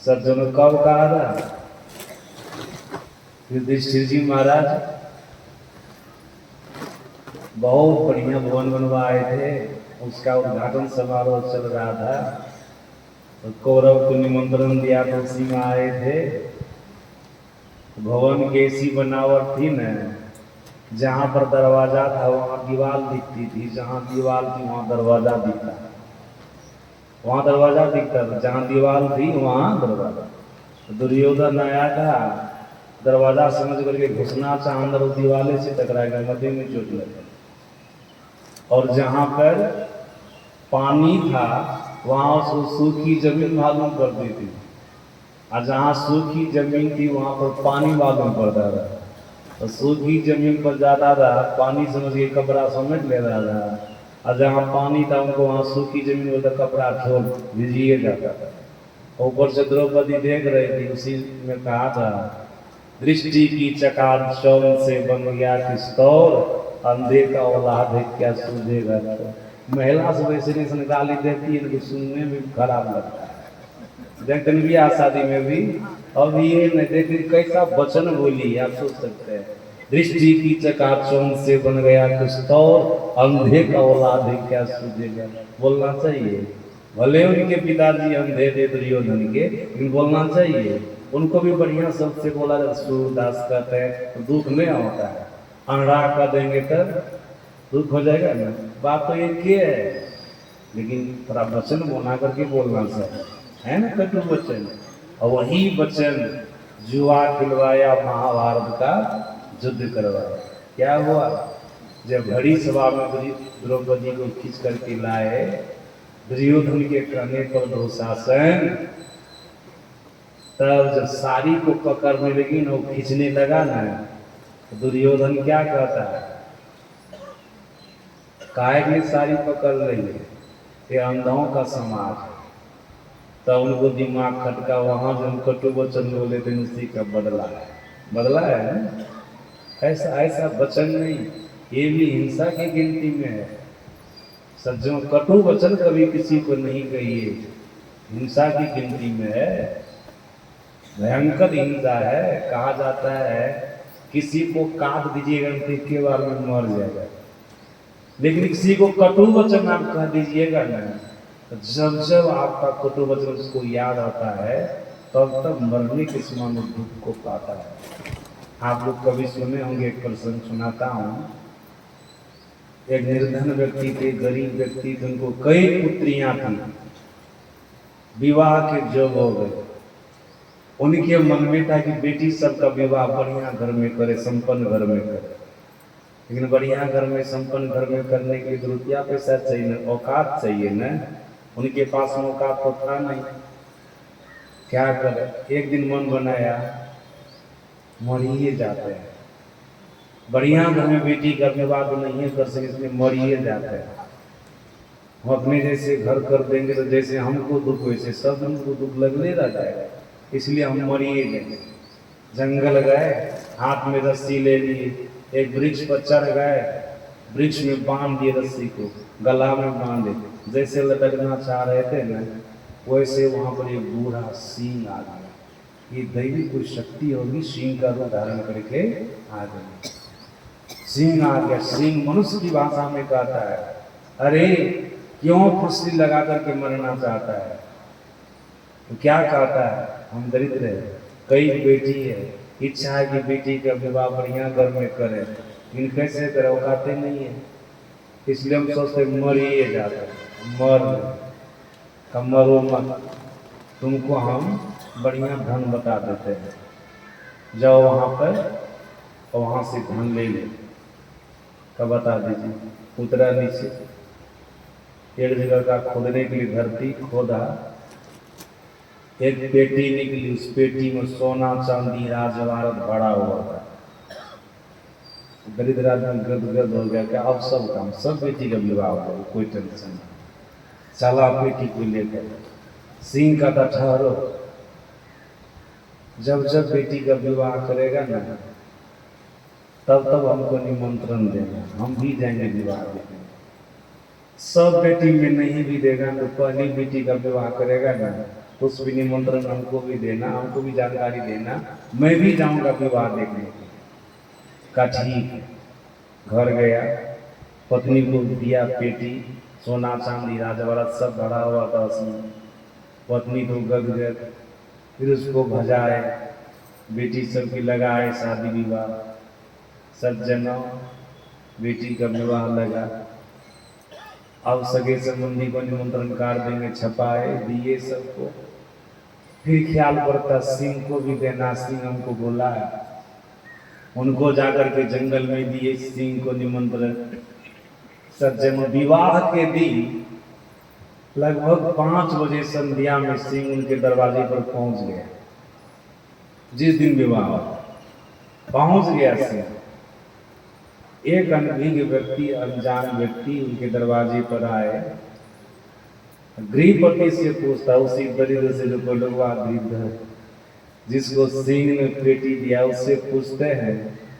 सज्जनों कब कहा था? युधिष्ठिर जी महाराज बहुत बढ़िया भवन बनवाए थे, उसका उद्घाटन समारोह चल रहा था, तो कौरव को निमंत्रण दिया तो उसी में आए थे। भवन की ऐसी बनावट थी न, जहाँ पर दरवाजा था वहाँ दीवार दिखती थी, जहाँ दीवार थी वहाँ दरवाजा दिखता, वहाँ दरवाजा दिखता था, जहाँ दीवार थी वहाँ दरवाजा। दुर्योधन आया था, दरवाजा समझ करके घुसना चाह, अंदर उस दीवाले से टकराएगा, मध्य में चोट लगे। और जहाँ पर पानी था वहाँ उसको सूखी जमीन मालूम पड़ती थी, और जहाँ सूखी जमीन थी वहाँ पर पानी मालूम पड़ता था। तो सूखी जमीन पर जाता था, पानी समझ के कपड़ा समेट ले रहा था, और जहाँ पानी था उनको वहाँ सूखी जमीन पर तो कपड़ा छोड़ भिजिए जाता था। ऊपर से द्रौपदी देख रही थी, उसी में कहा था दृष्टि की चकाचौंध से बन गया किस्तौर, अंधे का औलाद है क्या सूझेगा। तो महिला से वैसे नहीं गाली देती है, इनको सुनने में खराब लगता है। देखते ब्याह शादी में भी अब ये नहीं देखते कैसा वचन बोली, आप सोच सकते हैं। दृष्टि की चकाचौंध से बन गया किस्तौर, अंधे का औलाद है क्या सूझेगा। बोलना चाहिए, भले उनके पिताजी अंधे थे दुर्योधन के, लेकिन बोलना चाहिए। उनको भी बढ़िया शब्द से बोला जाता, सूरदास कहते हैं तो दुख नहीं होता है। अंगड़ा कर देंगे तब दुख हो जाएगा ना, बात तो एक ही है, लेकिन थोड़ा वचन बना करके बोलना चाहिए, है ना, कटु वचन। और वही वचन जुआ खिलवाया, महाभारत का युद्ध करवाया। क्या हुआ, जब घड़ी सभा में द्रौपदी को खींच करके लाए, दुर्योधन के कहने पर दुशासन, तब जब साड़ी को पकड़ने लगी ना, वो खींचने लगा ना, तो दुर्योधन क्या कहता है, काहे के साड़ी पकड़ रही है, ये अंधों का समाज है। तब उनको दिमाग खटका, वहां जो हम कटु वचन बोले थे उसी का बदला है ना। ऐसा ऐसा वचन नहीं, ये भी हिंसा की गिनती में है। सज्जनों, कटु वचन कभी किसी को नहीं कहिए, हिंसा की गिनती में है, भयंकर हिंसा है। कहा जाता है किसी को काट दीजिएगा तो के बार में मर जाएगा, लेकिन किसी को कटु वचन आप कह दीजिएगा ना, तो जब जब आपका कटु वचन उसको याद आता है, तब तब मरने के समान दुख को पाता है। आप लोग कभी सुने होंगे, एक प्रसंग सुनाता हूँ। एक निर्धन व्यक्ति थे, गरीब व्यक्ति थे, उनको कई पुत्रियां थी, विवाह के योग हो गए। उनके मन में था कि बेटी सबका विवाह बढ़िया घर में करे, संपन्न घर में करे। लेकिन बढ़िया घर में, संपन्न घर में करने के लिए रुपया पैसा चाहिए ना, औकात चाहिए ना। उनके पास औकात तो था नहीं, क्या करे। एक दिन मन बनाया, मरिए जाते हैं, बढ़िया घर में बेटी का विवाह तो नहीं कर सके, इसलिए मरिए जाते हैं। हम अपने जैसे घर कर देंगे तो जैसे हमको दुख वैसे सब उनको दुख लगने रह जाएगा, इसलिए हम मरिए गए। जंगल गए, हाथ में रस्सी ले लिए, एक वृक्ष पर चढ़ गए, वृक्ष में बांध दिए रस्सी को, गला में बांधे, जैसे लटकना चाह रहे थे ना, वैसे वहां पर एक बूढ़ा सिंह आ गया। ये दैवी कोई शक्ति होगी, सिंह का रूप धारण करके आ गई। सिंह आ गया। सिंह मनुष्य की भाषा में कहता है, अरे क्यों फुंसी लगा करके मरना चाहता है। तो क्या कहता है, हम दरिद्र है, कई बेटी है, इच्छा है कि बेटी का विवाह बढ़िया घर में करे, लेकिन कैसे करे, औकाते नहीं है, इसलिए हम सोचते मरिए जाते हैं। मरो मत, तुमको हम बढ़िया धन बता देते हैं, जाओ वहां पर और वहां से धन ले ले। कब बता दीजिए। उतरा नीचे, एक जगह का खोदने के लिए धरती खोदा, एक पेटी निकली, उस पेटी में सोना चांदी राजवारत भरा हुआ था। दरिद्र आदमी गदगद हो गया कि अब सब काम, सब बेटी का विवाह हो गया, कोई टेंशन नहीं। चला बेटी को लेकर। सिंह का था, ठहरो, जब जब बेटी का विवाह करेगा ना, तब तब हमको निमंत्रण देना, हम भी जाएंगे विवाह देने। सब बेटी में नहीं भी देगा तो पहली बेटी का विवाह करेगा ना, तो उस भी निमंत्रण हमको भी देना, हमको भी जानकारी देना, मैं भी जाऊंगा विवाह देखने का। ठीक है। घर गया, पत्नी को दिया पेटी, सोना चांदी राजवारत सब भरा हुआ था उसमें। पत्नी तो गदगद, फिर उसको भजाए, बेटी सबकी लगाए शादी विवाह, सब जनों बेटी का विवाह लगा। अब सगे संबंधी को निमंत्रण कार्ड देंगे, छपाए दिए सबको। फिर ख्याल पड़ता सिंह को भी देना, सिंह हमको बोला है, उनको जाकर के जंगल में दिए सिंह को निमंत्रण। सज्जन, विवाह के दिन लगभग 5 बजे संध्या में सिंह उनके दरवाजे पर पहुंच गया, जिस दिन विवाह। पहुंच गया सिंह। एक अनभिज्ञ व्यक्ति, अनजान व्यक्ति उनके दरवाजे पर आए, गृहपति से पूछता, उसी दरिद्र से जो कोलवा गृह जिसको सिंह ने पेटी दिया, उससे पूछते हैं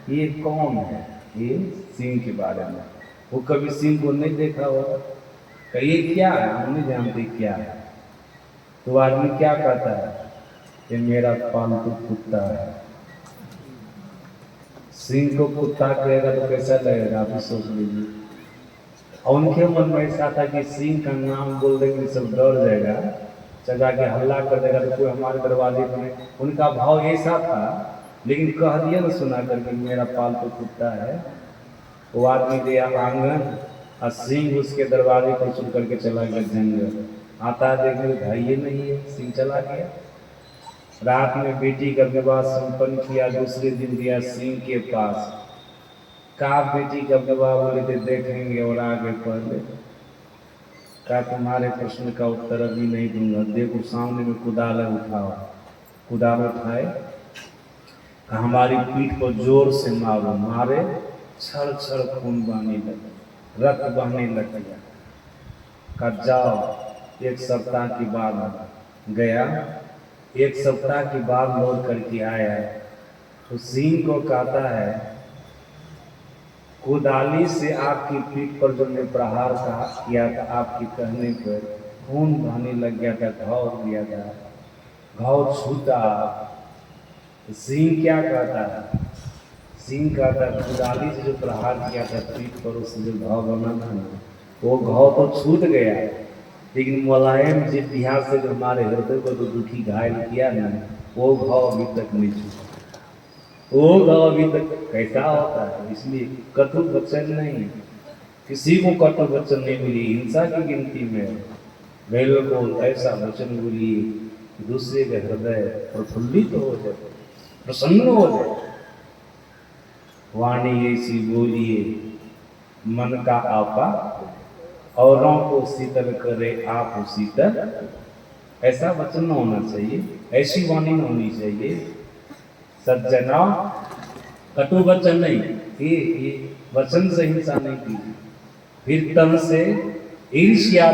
ये कौन है, ये सिंह के बारे में। वो कभी सिंह को नहीं देखा होगा, ये क्या है, हम नहीं जानते क्या है। तो आदमी क्या कहता है, ये मेरा पालतू कुत्ता है। सिंह को कुत्ता कहेगा तो कैसा लगेगा, आप ही सोच लीजिए। और उनके मन में ऐसा था कि सिंह का नाम बोल देंगे सब डर जाएगा, चला के हल्ला कर देगा तो कोई हमारे दरवाजे पर नहीं। उनका भाव ऐसा था, लेकिन कह दिया ना सुना करके मेरा पालतू कुत्ता है। वो आदमी गया आंगन और सिंह उसके दरवाजे पर सुन करके चला गया जंगल। आता देखने भाई ये नहीं है, सिंह चला गया। रात में बेटी का विवाह संपन्न किया, दूसरे दिन गया सिंह के पास। कहा बेटी का विवाह, बोले थे देखेंगे और आगे पढ़ ले। कहा तुम्हारे प्रश्न का उत्तर अभी नहीं दूंगा, देखो सामने में कुदाल उठाओ। कुदाल उठाए, कहा हमारी पीठ पर जोर से मारो। मारे, छड़ छड़ खून बहने लगे, रक्त बहने लग गया। कहा जाओ, एक सप्ताह के बाद गया। एक सप्ताह के बाद लौट करके आया तो सिंह को कहता है, कुदाली से आपकी पीठ पर जो मैं प्रहार किया था, आपके कहने पर खून बहने लग गया था, घाव हो गया था, घाव छूटा। सिंह क्या कहता है, सिंह कहता है कुदाली से जो प्रहार किया था पीठ पर, उससे जो घाव बना था ना, वो घाव तो छूट गया, लेकिन मुलायम जिद्दिया से जो हमारे हृदय को जो दुखी घायल किया ना, वो घाव अभी तक नहीं छूटा। वो घाव अभी तक कैसा होता है। इसलिए कटु वचन नहीं, किसी को कटु वचन नहीं बोलिए, हिंसा की गिनती में बिल्कुल ऐसा वचन बोलिए कि दूसरे के हृदय प्रफुल्लित हो जाए, प्रसन्न हो जाए। वाणी ऐसी बोलिए मन का आपा, औरों को शीतल करे आप शीतल। ऐसा वचन न होना चाहिए, ऐसी वाणी न होनी चाहिए। सज्जना, कटु वचन नहीं, ये वचन से हिंसा नहीं कीजिए। फिर तन से ईर्ष्या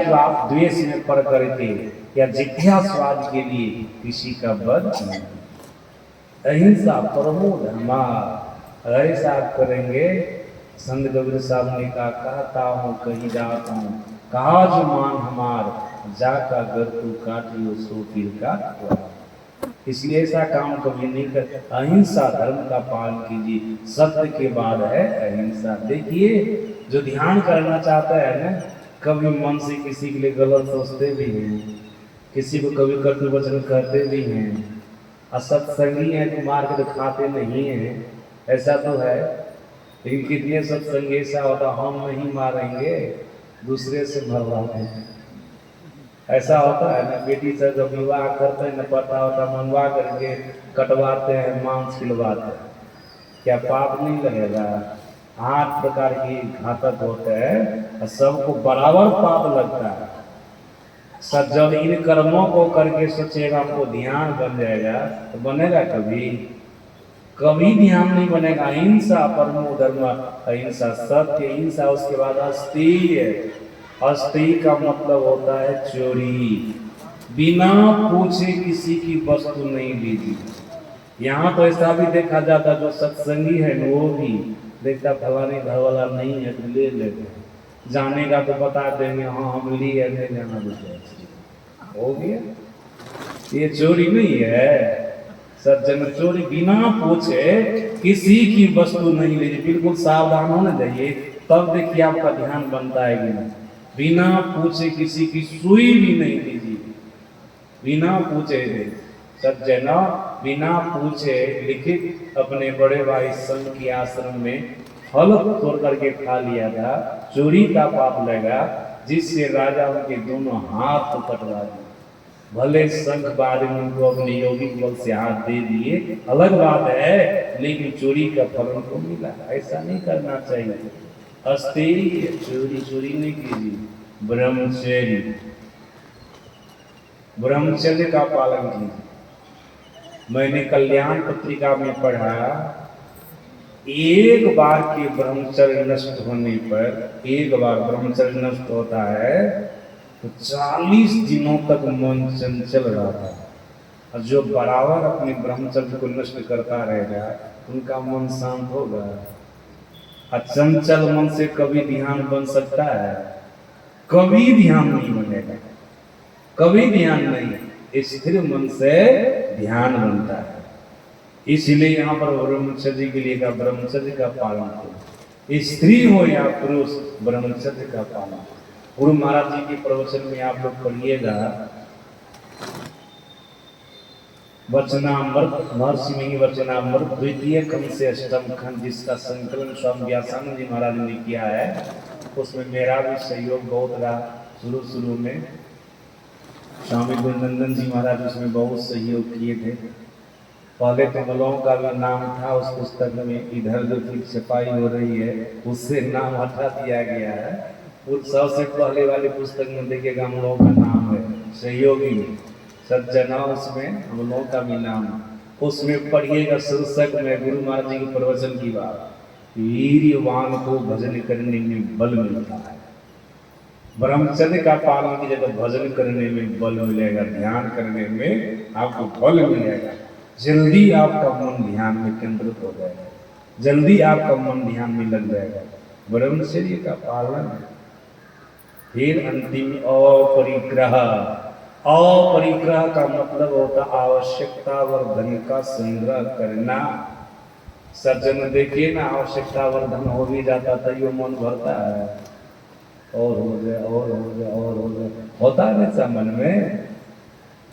द्वेष में पड़ करके या जिज्ञा स्वाद के लिए किसी का वध नहीं। अहिंसा परमो धर्मा, ऐसा आप करेंगे। संत कबीर साहब ने कहा, कहता हूँ कहीं जाता हूँ, कहा जो मान हमार, जाका घर तू काटियो सो फिर का। इसलिए ऐसा काम कभी नहीं कर। अहिंसा धर्म का पालन कीजिए, सत्य के बाद है अहिंसा। देखिए जो ध्यान करना चाहता है ना, कभी मन से किसी के लिए गलत सोचते भी हैं, किसी को कभी कटु वचन कहते भी हैं, असत्संगी है तो मार के तो खाते नहीं है, ऐसा तो है। लेकिन कितने सत्संग ऐसा होता, हम नहीं मारेंगे, दूसरे से मरवाते हैं। ऐसा होता है ना, बेटी से जब विवाह करते हैं न, पता होता मनवा करके कटवाते हैं, मांस खिलवाते हैं, क्या पाप नहीं लगेगा? 8 प्रकार की घातक होते हैं, सबको बराबर पाप लगता है। जब इन कर्मों को करके सोचेगा हमको ध्यान बन जाएगा, तो बनेगा कभी? कभी ध्यान नहीं बनेगा। अहिंसा परमो धर्म, अहिंसा सत्य, हिंसा उसके बाद अस्तेय। अस्तेय का मतलब होता है चोरी। बिना पूछे किसी की वस्तु नहीं लीजिए। यहाँ तो ऐसा भी देखा जाता, जो सत्संगी है वो भी देखता फलाने घर वाला नहीं है तो ले लेते, जाने का तो बता देंगे, हाँ हम लिए, नहीं जाना तो हो गया। ये चोरी नहीं है। सज्जन चोरी बिना पूछे किसी की वस्तु नहीं लीजिए। बिल्कुल सावधान होना चाहिए, तब देखिए आपका ध्यान बनता है कि नहीं। बिना पूछे किसी की सुई भी नहीं लीजिए, बिना पूछे। सज्जना बिना पूछे लिखित अपने बड़े भाई संघ के आश्रम में फल तोड़ करके खा लिया था, चोरी का पाप लगा, जिससे राजा उनके दोनों हाथ कटवा दिए। भले संघ बाद में उनको अपने यौगिक बल से हाथ दे दिए, अलग बात है, लेकिन चोरी का फल उनको मिला। ऐसा नहीं करना चाहिए। अस्तेय, चोरी नहीं कीजिए। ब्रह्मचर्य, ब्रह्मचर्य का पालन कीजिए। मैंने कल्याण पत्रिका में पढ़ा एक बार के ब्रह्मचर्य नष्ट होने पर, एक बार ब्रह्मचर्य नष्ट होता है तो 40 दिनों तक मन चंचल रहता है। और जो बराबर अपने ब्रह्मचर्य को नष्ट करता रहेगा उनका मन शांत होगा। चंचल मन से कभी ध्यान बन सकता है? कभी ध्यान नहीं बनेगा, कभी ध्यान नहीं। स्थिर मन से ध्यान बनता है। इसलिए यहाँ पर ब्रह्मचर्य के लिए का ब्रह्मचर्य का पालन करो, स्त्री हो या पुरुष, ब्रह्मचर्य का पालन। गुरु महाराज जी के प्रवचन में आप लोग पढ़िएगा, वचनामृत, महर्षि वचनामृत द्वितीय खंड से अष्टम खंड, जिसका संकलन स्वामी व्यासानंद जी महाराज ने किया है, उसमें मेरा भी सहयोग बहुत रहा। शुरू में स्वामी गुरुनंदन जी महाराज उसमें बहुत सहयोग किए थे। पहले तो मलों का भी नाम था उस पुस्तक में, इधर जो फिर छपाई हो रही है उससे नाम हटा दिया गया है। उस सबसे पहले वाली पुस्तक में देखिएगा हम लोगों का नाम है सहयोगी सज्जना, उसमें हम लोगों का भी नाम। उसमें पढ़िएगा शीर्षक में गुरु महाराज जी के प्रवचन की बात, वीर्यवान को भजन करने में बल मिलता है। ब्रह्मचर्य का पालन की जगह भजन करने में बल मिलेगा, ध्यान करने में आपको बल मिलेगा। जल्दी आपका मन ध्यान में केंद्रित हो जाएगा, जल्दी आपका मन ध्यान में लग जाएगा। ब्रह्मचर्य का पालन। फिर अंतिम अपरिग्रह। अपरिग्रह का मतलब होता आवश्यकता वर्धन का संग्रह करना। सज्जन देखिए ना, आवश्यकता वर्धन हो भी जाता था यो मन भरता है, और हो जाए और हो जाए और हो जाए, होता है ना मन में।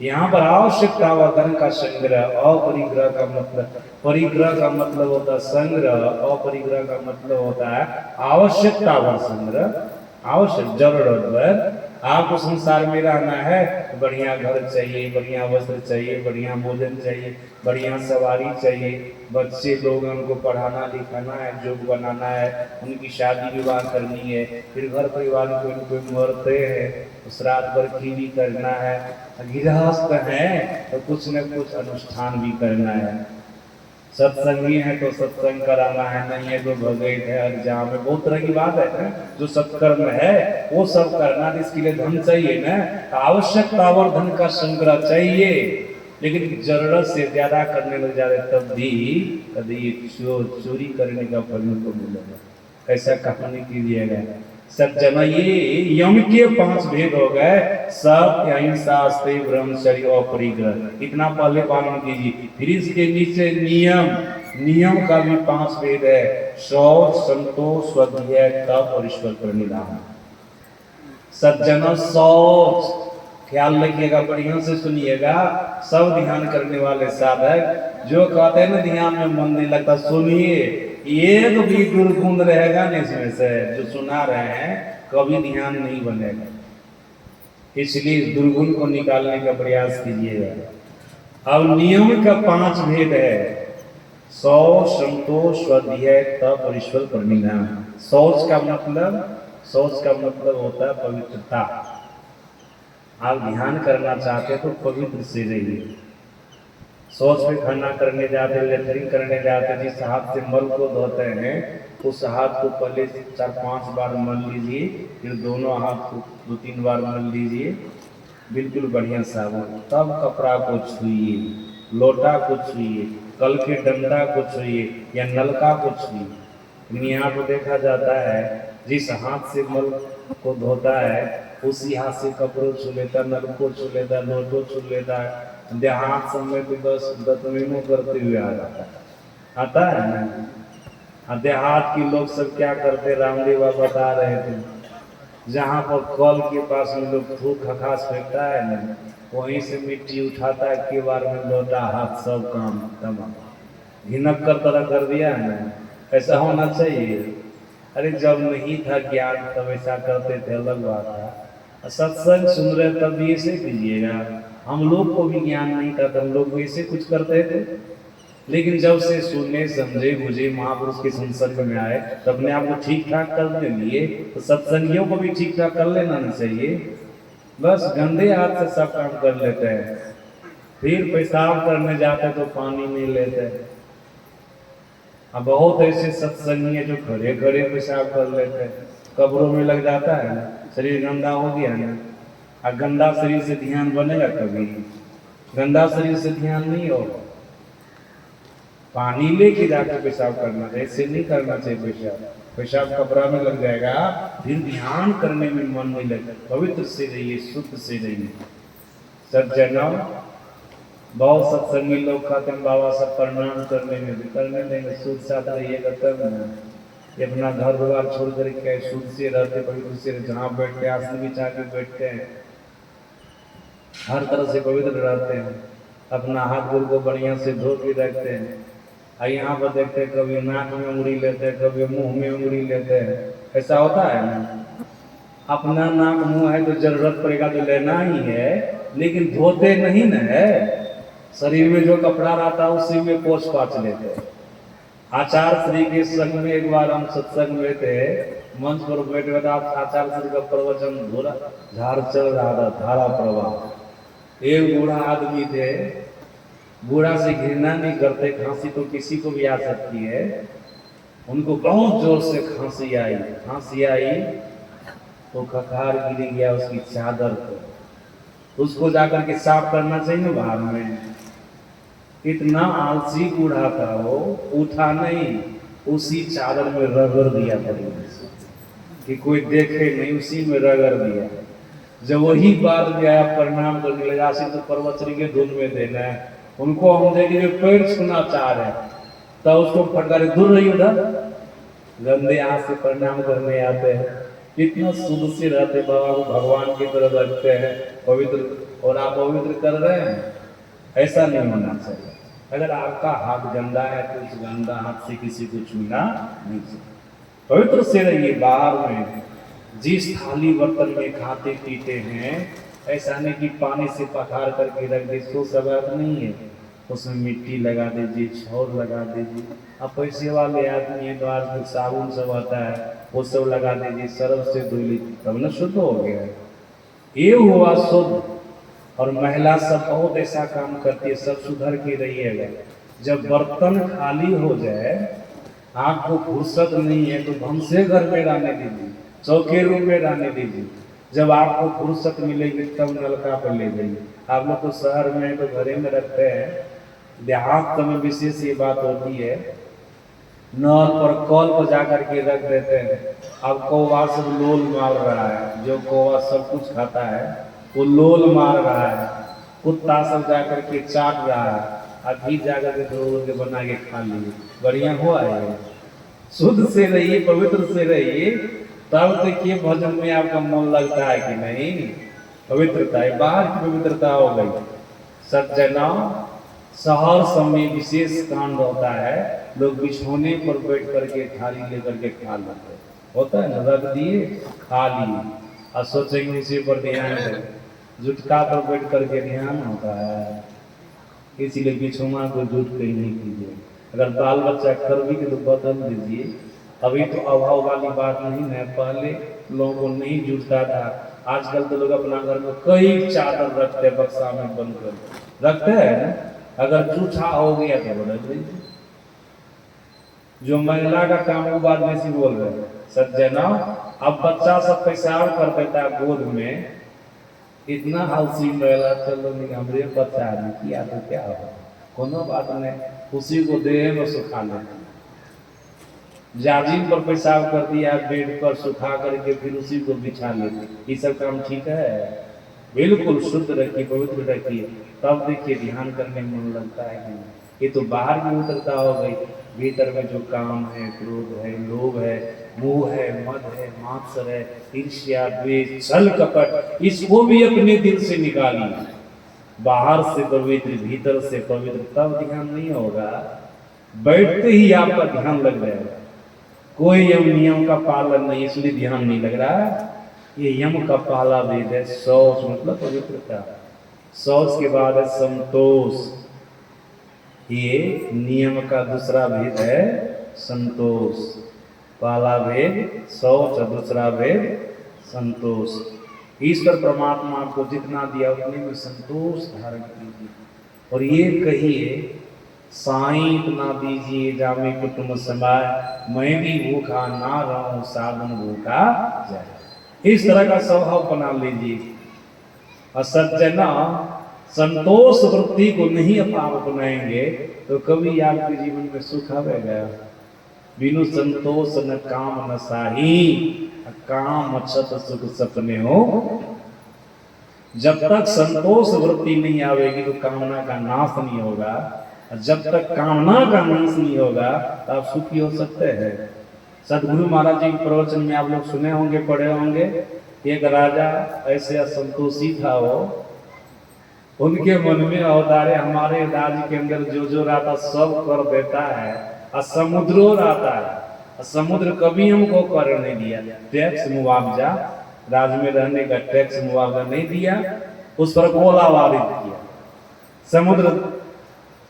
यहाँ पर आवश्यकता वर्धन का संग्रह। अपरिग्रह का मतलब, परिग्रह का मतलब होता है संग्रह, अपरिग्रह का मतलब होता है आवश्यकता व संग्रह। आवश्यक जरूरत पर आपको संसार में रहना है, बढ़िया घर चाहिए, बढ़िया वस्त्र चाहिए, बढ़िया भोजन चाहिए, बढ़िया सवारी चाहिए, बच्चे लोग उनको पढ़ाना लिखाना है, जोग बनाना है, उनकी शादी विवाह करनी है, फिर घर परिवार में कोई मरते हैं तो श्राद्ध बरखी भी करना है, गृहस्थ है तो कुछ न कुछ अनुष्ठान भी करना है, सत्संगी है तो सत्संग कराना है, नहीं है तो भगवत है अज्ञान में। बहुत तरह की बात है ना, जो सत्कर्म है वो सब करना, इसके लिए धन चाहिए ना, आवश्यकता और धन का संग्रह चाहिए। लेकिन जरूरत से ज्यादा करने लग जा रहे तब भी कभी चोरी करने का फल को मिलेगा। कैसा कहानी कीजिएगा सज्जना, ये यम के 5 भेद हो गए, सत्य अहिंसा अस्तेय ब्रह्मचर्य और परिग्रह, इतना पहले पालन कीजिए। फिर इसके नीचे नियम का भी 5 भेद है, शौच, संतोष, स्वाध्याय, तप और ईश्वर प्रणिधान। सज्जना शौच, ख्याल रखिएगा, बढ़िया से सुनिएगा, सब ध्यान करने वाले साधक जो कहते हैं ना ध्यान में मन नहीं लगता, सुनिए, एक भी दुर्गुण रहेगा नहीं इसमें से जो सुना रहे हैं, कभी ध्यान नहीं बनेगा। इसलिए इस दुर्गुण को निकालने का प्रयास कीजिएगा। अब नियम का 5 भेद है, शौच, संतोष, स्वाध्याय, तप और ईश्वर प्रणिधान। शौच का मतलब होता है पवित्रता। आप ध्यान करना चाहते तो पवित्र से रहिए। शौच में खाना करने जाते, लेटरिन करने जाते, जिस हाथ से मल को धोते हैं उस हाथ को पहले 4-5 बार मल लीजिए, फिर दोनों हाथ को 2-3 बार मल लीजिए, बिल्कुल बढ़िया साबुन, तब कपड़ा को छुइए, लोटा को छुइए, कल के डंडा को छुइए या नलका को छुइए। लेकिन यहाँ पर देखा जाता है जिस हाथ से मल को धोता है उसी हाथ से कपड़ों छू लेता, नल को छू लेता, लोटो छू लेता है, देहात समय तो 10 महीनों करते हुए आता है ना। देहात के लोग सब क्या करते, रामदेव बाबा बता रहे थे, जहाँ पर कल के पास में लोग थूक खखास फेंकता है ना, वहीं से मिट्टी उठाता है, के बार में लौटा हाथ सब काम तमाम घिनक कर तरह कर दिया है ना। ऐसा होना चाहिए। अरे जब नहीं था ज्ञान तब ऐसा करते थे, अलग बात था। सत्संग सुन रहे तब भी ऐसे कीजिएगा। हम लोग को भी ज्ञान नहीं था तब हम लोग भी ऐसे कुछ करते थे, लेकिन जब से सुनने समझे बुझे महापुरुष के संसर्ग में आए तब अपने आप को ठीक ठाक करने लिए, तो सत्संगियों को भी ठीक ठाक कर लेना नहीं चाहिए। बस गंदे हाथ से सब काम कर लेते हैं, फिर पेशाब करने जाते तो पानी नहीं लेते, अब बहुत ऐसे सत्संगी है जो खड़े खड़े पेशाब कर लेते हैं, कब्रों में लग जाता है ना, शरीर गंदा हो गया ना। और गंदा शरीर से ध्यान बनेगा कभी? गंदा शरीर से ध्यान नहीं होगा। पानी लेके जाकर पेशाब करना चाहिए, ऐसे नहीं करना चाहिए पेशाब। पेशाब कपड़ा में लग जाएगा, फिर ध्यान करने में मन नहीं लगेगा। पवित्र से रहिए, शुद्ध से रहिए। सज्जनों, बहुत सत्संगी लोग कहते हैं बाबा सब प्रणाम करने में भी करने देंगे, शुद्ध साथ रहिएगा तब ना। ये अपना घर द्वार छोड़ कर के शुद्ध से रहते, पवित्र से जहाँ बैठते आसन बिछा के बैठते हैं, हर तरह से पवित्र रहते हैं, अपना हाथ गोड़ को बढ़िया से धो के रखते हैं। यहाँ पर देखते हैं कभी नाक में उंगली लेते हैं, कभी मुंह में उंगली लेते हैं, ऐसा होता है ना। अपना नाक मुंह है तो जरूरत पड़ेगा तो लेना ही है, लेकिन धोते नहीं न है। शरीर में जो कपड़ा रहता है उसी में पोंछ पाछ लेते हैं। आचार्य श्री के संग में एक बार हम सत्संग में थे, मंच पर बैठे हुए, आचार्य श्री का प्रवचन धोरा झाड़ चल रहा था, धारा प्रवाह। एक बूढ़ा आदमी थे, बूढ़ा से घृणा नहीं करते, खांसी तो किसी को भी आ सकती है। उनको बहुत जोर से खांसी आई तो खखार गिर गया उसकी चादर को। उसको जाकर के साफ करना चाहिए ना बाहर में। इतना आलसी बूढ़ा था वो, उठा नहीं, उसी चादर में रगड़ दिया कि कोई देखे नहीं, उसी में रगड़ दिया। जब वही बात गया प्रणाम करने लगा, तो प्रवचन के धुन में देना है उनको, हम देखे पैर छूना चाह रहे हैं तो उसको फटकारे दूर रही, उधर गंदे हाथ से प्रणाम करने आते हैं। इतना शुद्ध से रहते, बाबा को भगवान की तरह रखते हैं, पवित्र, और आप पवित्र कर रहे हैं। ऐसा नहीं होना चाहिए। अगर आपका हाथ गंदा है तो उस गंदा हाथ से किसी को छूना नहीं चाहिए। पवित्र से रहिए। बाहर में जिस थाली बर्तन में खाते पीते हैं, ऐसा नहीं कि पानी से पखार करके रख दे, तो सब नहीं है। उसमें मिट्टी लगा दीजिए, छौर लगा दीजिए। अब पैसे वाले आदमी है तो आज साबुन सब आता है, वो सब लगा दीजिए, सर्फ से धो लीजिए, तब न शुद्ध हो गया। ये हुआ शुद्ध। और महिला सब बहुत ऐसा काम करती है, सब सुधर के रहिएगा। जब बर्तन खाली हो जाए, आपको फुर्सत नहीं है तो भंसे घर में रहने दीजिए, चौके रूम में रहने दीजिए। जब आपको फुर्सत मिलेगी तब नलका पर ले जाइए। आप लोग तो शहर में तो घरे में रखते हैं, देहात में विशेष ये बात होती है, नल पर कल पर जाकर के रख देते हैं। अब कौवा सब लोल मार रहा है, जो कौवा सब कुछ खाता है वो लोल मार रहा है, कुत्ता सब जाकर के चाट रहा है, अभी जाकर के धो के बना के खा लिए, बढ़िया हुआ है। शुद्ध से रहिए, पवित्र से रहिए, तब देखिए भजन में आपका मन लगता है कि नहीं। पवित्रता है, बाहर की पवित्रता हो गई। सज्जनों, शहर समय विशेष कांड होता है, लोग बिछौने पर बैठ करके थाली लेकर के खा लेते होता है ना, रख दिए खा लिए और सोचेंगे उसी पर ध्यान दें। जुटका पर बैठ करके ध्यान होता है, इसीलिए बिछौना को जुट कहीं नहीं कीजिए। अगर बाल बच्चा कर भी तो बदल दीजिए। अभी तो अभाव वाली बात नहीं है, पहले लोगों को नहीं जुटता था। आजकल तो लोग अपना घर में कई चादर रखते हैं, बक्सा में बंद कर रखते हैं ना। अगर जूठा हो गया तो बदल दीजिए। जो महिला का काम वो बात वैसी बोल रहे हैं। सज्जनों, अब बच्चा सब पेशाब कर देता है गोद में, इतना आलसी महिला, चलो हमरे बच्चा आदमी किया तो क्या हो, कोनो बात नहीं, उसी को देह में सुखा लेते। जाजिम पर पेशाब कर दिया, बेड पर सुखा करके फिर उसी को बिछा लेते, ये सब काम ठीक है? बिल्कुल शुद्ध रखिए, पवित्र रखिए, तब देखिए ध्यान करने में मन लगता है कि नहीं। ये तो बाहर की उतरता हो गई, भीतर में जो काम है, क्रोध है, लोभ है, मोह है, मद है, मात्सर है, ईर्ष्या, द्वेष, छल कपट, इसको भी अपने दिल से निकालिए। बाहर से पवित्र, भीतर से पवित्र, तब ध्यान नहीं होगा। बैठते ही आपका ध्यान लग जाएगा। कोई यम नियम का पालन नहीं, इसलिए ध्यान नहीं लग रहा। ये यम का पहला भेद है शौच, मतलब पवित्रता। शौच के बाद है संतोष। ये नियम का दूसरा भेद है संतोष। पहला भेद शौच और दूसरा भेद संतोष। ईश्वर परमात्मा आपको जितना दिया उतने में संतोष धारण कीजिए। और ये कहिए साईं इतना दीजिए जामे कुटुंब समाय, मैं भी भूखा ना रहूं साधन भूखा जाए। इस तरह का स्वभाव बना लीजिए। और सज्जना संतोष वृत्ति को नहीं आप अपनाएंगे तो कभी आपके जीवन में सुख आवेगा। बिनु संतोष न काम न साही, काम अछत सुख सपने हो। जब तक संतोष वृत्ति नहीं आवेगी तो कामना का नाश नहीं होगा, और जब तक कामना का नाश नहीं होगा तो आप सुखी हो सकते हैं। सदगुरु महाराज जी के प्रवचन में आप लोग सुने होंगे, पढ़े होंगे। एक राजा ऐसे असंतोषी था, वो उनके मन में अवतारे हमारे राज्य के अंदर जो जो रहता सब कर देता है, और समुद्रो रहता है, और समुद्र कभी हमको कर नहीं दिया। टैक्स मुआवजा, राज्य में रहने का टैक्स मुआवजा नहीं दिया, उस पर गोलाबारी किया। समुद्र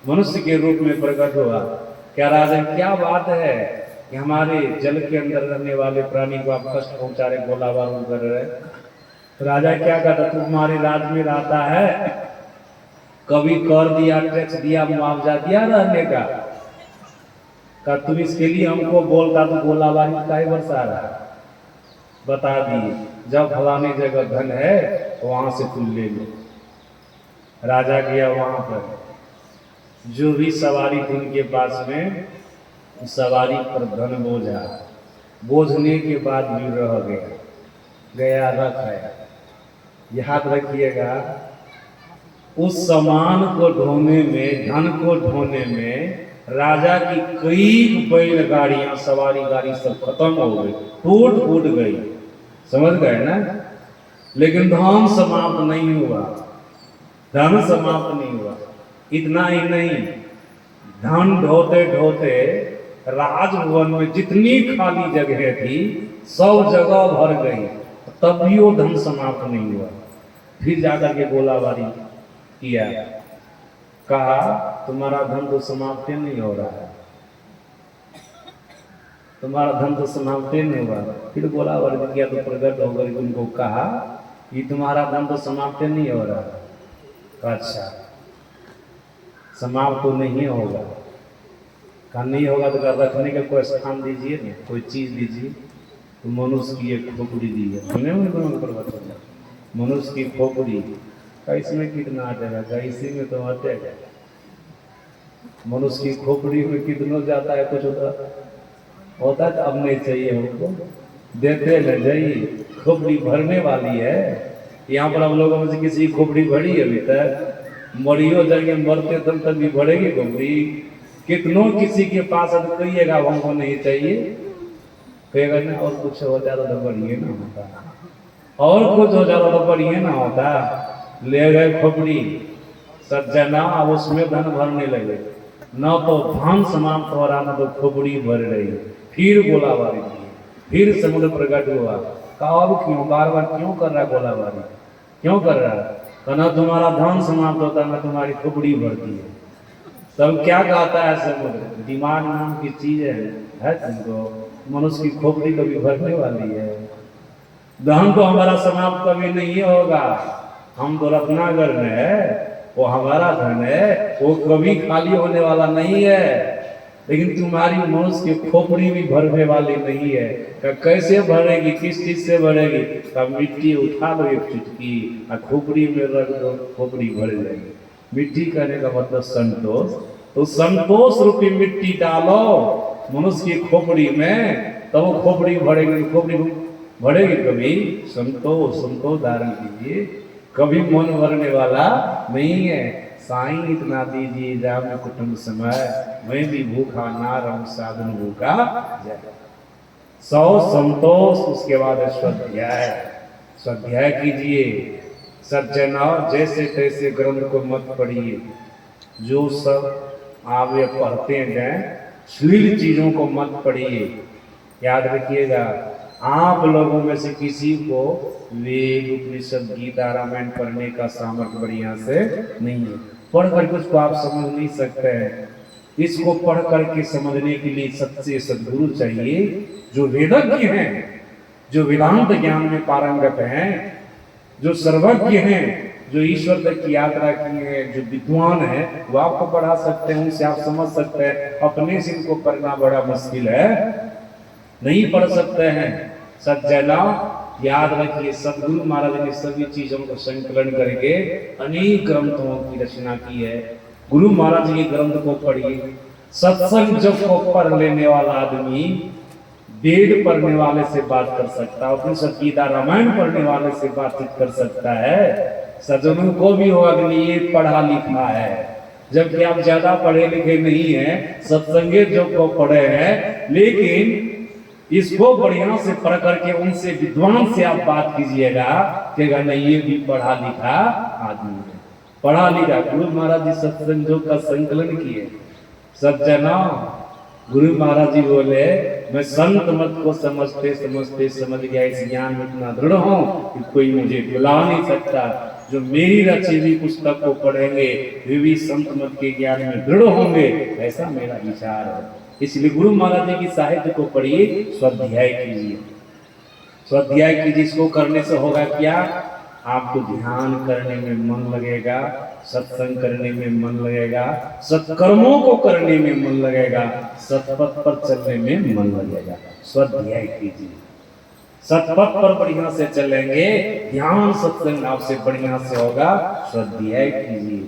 मनुष्य के रूप में प्रकट हुआ। क्या राजा, क्या बात है कि हमारे जल के अंदर रहने वाले प्राणी को आप कष्ट पहुंचा रहे, गोलाबारी कर रहे। राजा क्या कहता, तू हमारे राज्य में रहता है, कभी कर दिया, टैक्स दिया, मुआवजा दिया रहने का तुम इसके लिए हमको बोलता तो गोलाबारी काहे बरसा रहा। बता दिए, जब फलाने जगह धन है तो वहां से तुम ले लो। राजा गया वहां पर, जो भी सवारी थी उनके पास में, सवारी पर धन बोझा, बोझने के बाद भी रह गया रख है। याद रखिएगा, उस सामान को ढोने में, धन को ढोने में राजा की कई बैलगाड़ियां, सवारी गाड़ी सब खत्म हो गई, टूट फूट गई। समझ गए ना? लेकिन धन समाप्त नहीं हुआ, धन समाप्त नहीं हुआ। इतना ही नहीं, धन ढोते ढोते राजभवन में जितनी खाली जगह थी सब जगह भर गई, तब भी वो धन समाप्त नहीं हुआ। फिर जाकर के गोलाबारी किया, कहा तुम्हारा धन तो समाप्त नहीं हो रहा है, तुम्हारा धन तो समाप्त नहीं हुआ। फिर गोलाबारी किया तो प्रकट होकर उनको कहा कि तुम्हारा धन तो समाप्त नहीं हो रहा है। अच्छा, समाप्त तो नहीं होगा, कहा नहीं होगा तो रखने का कोई स्थान दीजिए ना, कोई चीज दीजिए। तो मनुष्य की एक खोपड़ी दी है, सुने प्रवचन, मनुष्य की खोपड़ी का इसमें कितना अटेगा, इसी में तो अटेगा। मनुष्य की खोपड़ी में कितना जाता है, कुछ होता है तो अब नहीं चाहिए हमको, देते न जाइए, खोपड़ी भरने वाली है। यहाँ पर हम लोगों में से किसी की खोपड़ी भरी है अभी तक? मरियो जाएंगे, मरते दम तक भी भरेगी खोपड़ी। कितनों किसी के पास अब कहिएगा हमको नहीं चाहिए, कहेगा ना और कुछ हो जाता तो बढ़िया ना होता, और कुछ हो जाता तो बढ़िया ना होता। ले गए खोपड़ी सज्जना, अब उसमें धन भरने लगे, न तो धन समाप्त हो रहा, न तो खोपड़ी भर रही। फिर गोलाबारी की, फिर समुद्र प्रकट हुआ। कहा अब क्यों, बार बार क्यों कर रहा गोलाबारी, क्यों कर रहा है? कहना तुम्हारा धन समाप्त होता है, तुम्हारी खोपड़ी भरती है। तब क्या कहता है समुद्र, दिमाग नाम की चीज है तुमको, मनुष्य की खोपड़ी कभी भरने वाली है? धन तो हमारा समाप्त कभी नहीं होगा, हम तो रत्नागर में है, वो हमारा धन है, वो कभी खाली होने वाला नहीं है। लेकिन तुम्हारी मनुष्य की खोपड़ी भी भरने वाली नहीं है। कैसे भरेगी, किस चीज से भरेगी? तब मिट्टी उठा दो एक चुटकी और खोपड़ी में रख दो, खोपड़ी भर जाएगी। मिट्टी करने का मतलब संतोष, तो संतोष रूपी मिट्टी डालो मनुष्य की खोपड़ी में, तो वो खोपड़ी भरेगी। खोपड़ी भरेगी कभी? संतोष धारण कीजिए, कभी मन भरने वाला नहीं है। साईं इतना दीजिए जामे कुटुंब समय, मैं भी भूखा ना रहूं साधन भूखा जाए। संतोष, उसके बाद स्वाध्याय कीजिए। सज्जना जैसे तैसे ग्रंथ को मत पढ़िए, जो सब आप ये पढ़ते गए श्लील चीजों को मत पढ़िए। याद रखिएगा, आप लोगों में से किसी को वेद उपनिषद गीता रामायण पढ़ने का सामर्थ्य बढ़िया से नहीं है। पढ़ करके उसको आप समझ नहीं सकते हैं। इसको पढ़ करके समझने के लिए सच्चे सद्गुरु चाहिए, जो वेदज्ञ हैं, जो वेदांत ज्ञान में पारंगत हैं, जो सर्वज्ञ हैं, जो ईश्वर तक की यात्रा की है, जो विद्वान है वो आपको पढ़ा सकते हैं, उनसे आप समझ सकते हैं। अपने से इनको पढ़ना बड़ा मुश्किल है, नहीं पढ़ सकते हैं। सज्जना याद रखिए, सदगुरु महाराज ने सभी चीजों को संकलन करके अनेक ग्रंथों की रचना की है। गुरु महाराज के ग्रंथ को पढ़िए। सत्संग जब को पढ़ लेने वाला आदमी वेद पढ़ने वाले से बात कर सकता है, उपनिषद गीता रामायण पढ़ने वाले से बातचीत कर सकता है। सज्जनों को भी होगा कि ये पढ़ा लिखा है, जबकि आप ज्यादा पढ़े लिखे नहीं हैं, सत्संगे जो को पढ़े हैं, लेकिन इसको बढ़िया से पढ़ करके उनसे विद्वान से आप बात कीजिएगा, कहेगा नहीं ये भी पढ़ा लिखा आदमी है, पढ़ा लिखा। गुरु महाराज जी सत्संगों का संकलन किए। सज्जना गुरु महाराज जी बोले, मैं संत मत को समझते समझते समझ गया, इस ज्ञान में इतना दृढ़ हूं कि कोई मुझे बुला नहीं सकता। जो मेरी रची हुई पुस्तक को पढ़ेंगे वे भी संत मत के ज्ञान में दृढ़ होंगे, ऐसा मेरा विचार है। इसलिए गुरु महाराज जी की साहित्य को पढ़िए, स्वाध्याय कीजिए, स्वाध्याय कीजिए। इसको करने से होगा क्या, आपको ध्यान करने में मन लगेगा, सत्संग करने में मन लगेगा, सत्कर्मों को करने में मन लगेगा, सतपथ पर चलने में मन लगेगा। स्वाध्याय कीजिए, सतपथ पर बढ़िया से चलेंगे, ध्यान सत्संग आपसे बढ़िया से होगा। स्वाध्याय कीजिए,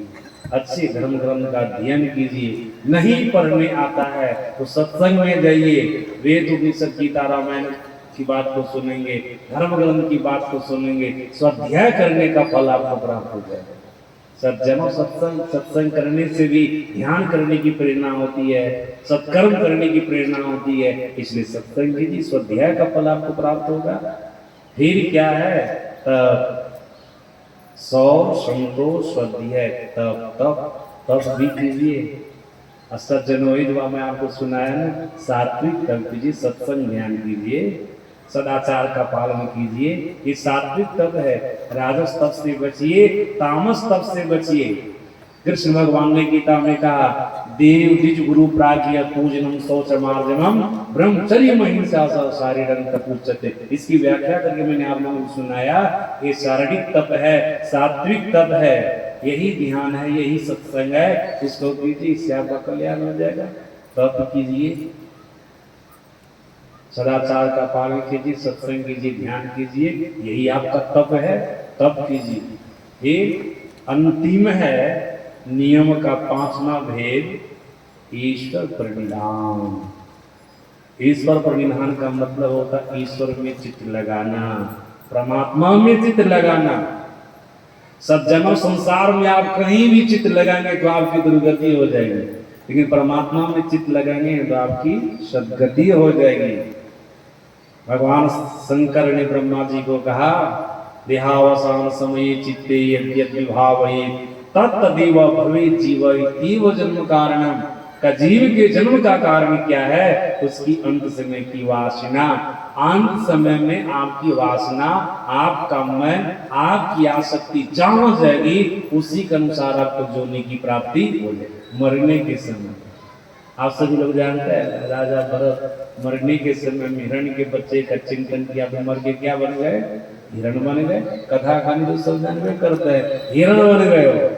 अच्छे धर्म ग्रंथ का अध्ययन कीजिए। नहीं पढ़ने आता है तो सत्संग में जाइए, वेद उपनिषद गीता रामायण की बात को सुनेंगे, धर्म ग्रंथ की बात को सुनेंगे, स्वाध्याय करने का फल आपको प्राप्त हो जाएगा। सज्जनों, सत्संग करने से भी ध्यान करने की प्रेरणा होती है, सत्कर्म करने की प्रेरणा होती है, इसलिए सत्संग कीजिए, स्वाध्याय का फल आपको प्राप्त होगा। फिर क्या है, सौ संतोष स्वाध्याय, तप भी कीजिए। सज्जनों, दुआ में आपको सुनाया ना, सात्विक तप कीजिए, सत्संग ध्यान कीजिए, सदाचार का पालन कीजिए, ये सात्विक तप है। राजस तप से बचिए, तामस तप से बचिए। कृष्ण भगवान ने गीता में कहा, देव द्विज गुरु प्राज्ञ पूजनम शौच मार्जनम ब्रह्मचर्य महिंसा शारीरम तपोच्यते। इसकी व्याख्या करके मैंने आप लोगों को सुनाया, ये शारीरिक तप है, सात्विक तप है, यही ध्यान है, यही सत्संग है। इसको कीजिए, इससे आपका कल्याण हो जाएगा। तप कीजिए, सदाचार का पालन कीजिए, सत्संग कीजिए, ध्यान कीजिए, यही आपका तप है। तप कीजिए। फिर अंतिम है नियम का 5वां भेद, ईश्वर प्रणिधान। ईश्वर प्रणिधान का मतलब होता है ईश्वर में चित्त लगाना, परमात्मा में चित्त लगाना। सज्जनों, संसार में आप कहीं भी चित्त लगाएंगे तो आपकी दुर्गति हो जाएगी, लेकिन परमात्मा में चित्त लगाएंगे तो आपकी सद्गति हो जाएगी। भगवान शंकर ने ब्रह्मा जी को कहा, देहावसान समय चित्ते यद्यद् विभावये तत्तदेव भवेत् जीव इतीव जन्म कारणम। का जीव के जन्म का कारण क्या है, उसकी अंत समय की वासना। अंत समय में आपकी वासना, आपका मन, आपकी आसक्ति जहां जाएगी उसी के अनुसार आपको जोनी की प्राप्ति हो जाएगी। मरने के समय आप सभी लोग जानते हैं, राजा भरत मरने के समय हिरण के बच्चे का चिंतन किया तो मर के क्या बन गए, हिरण बन गए। कथा कहानी तो सब जानते करते हैं, हिरण बन गए हो।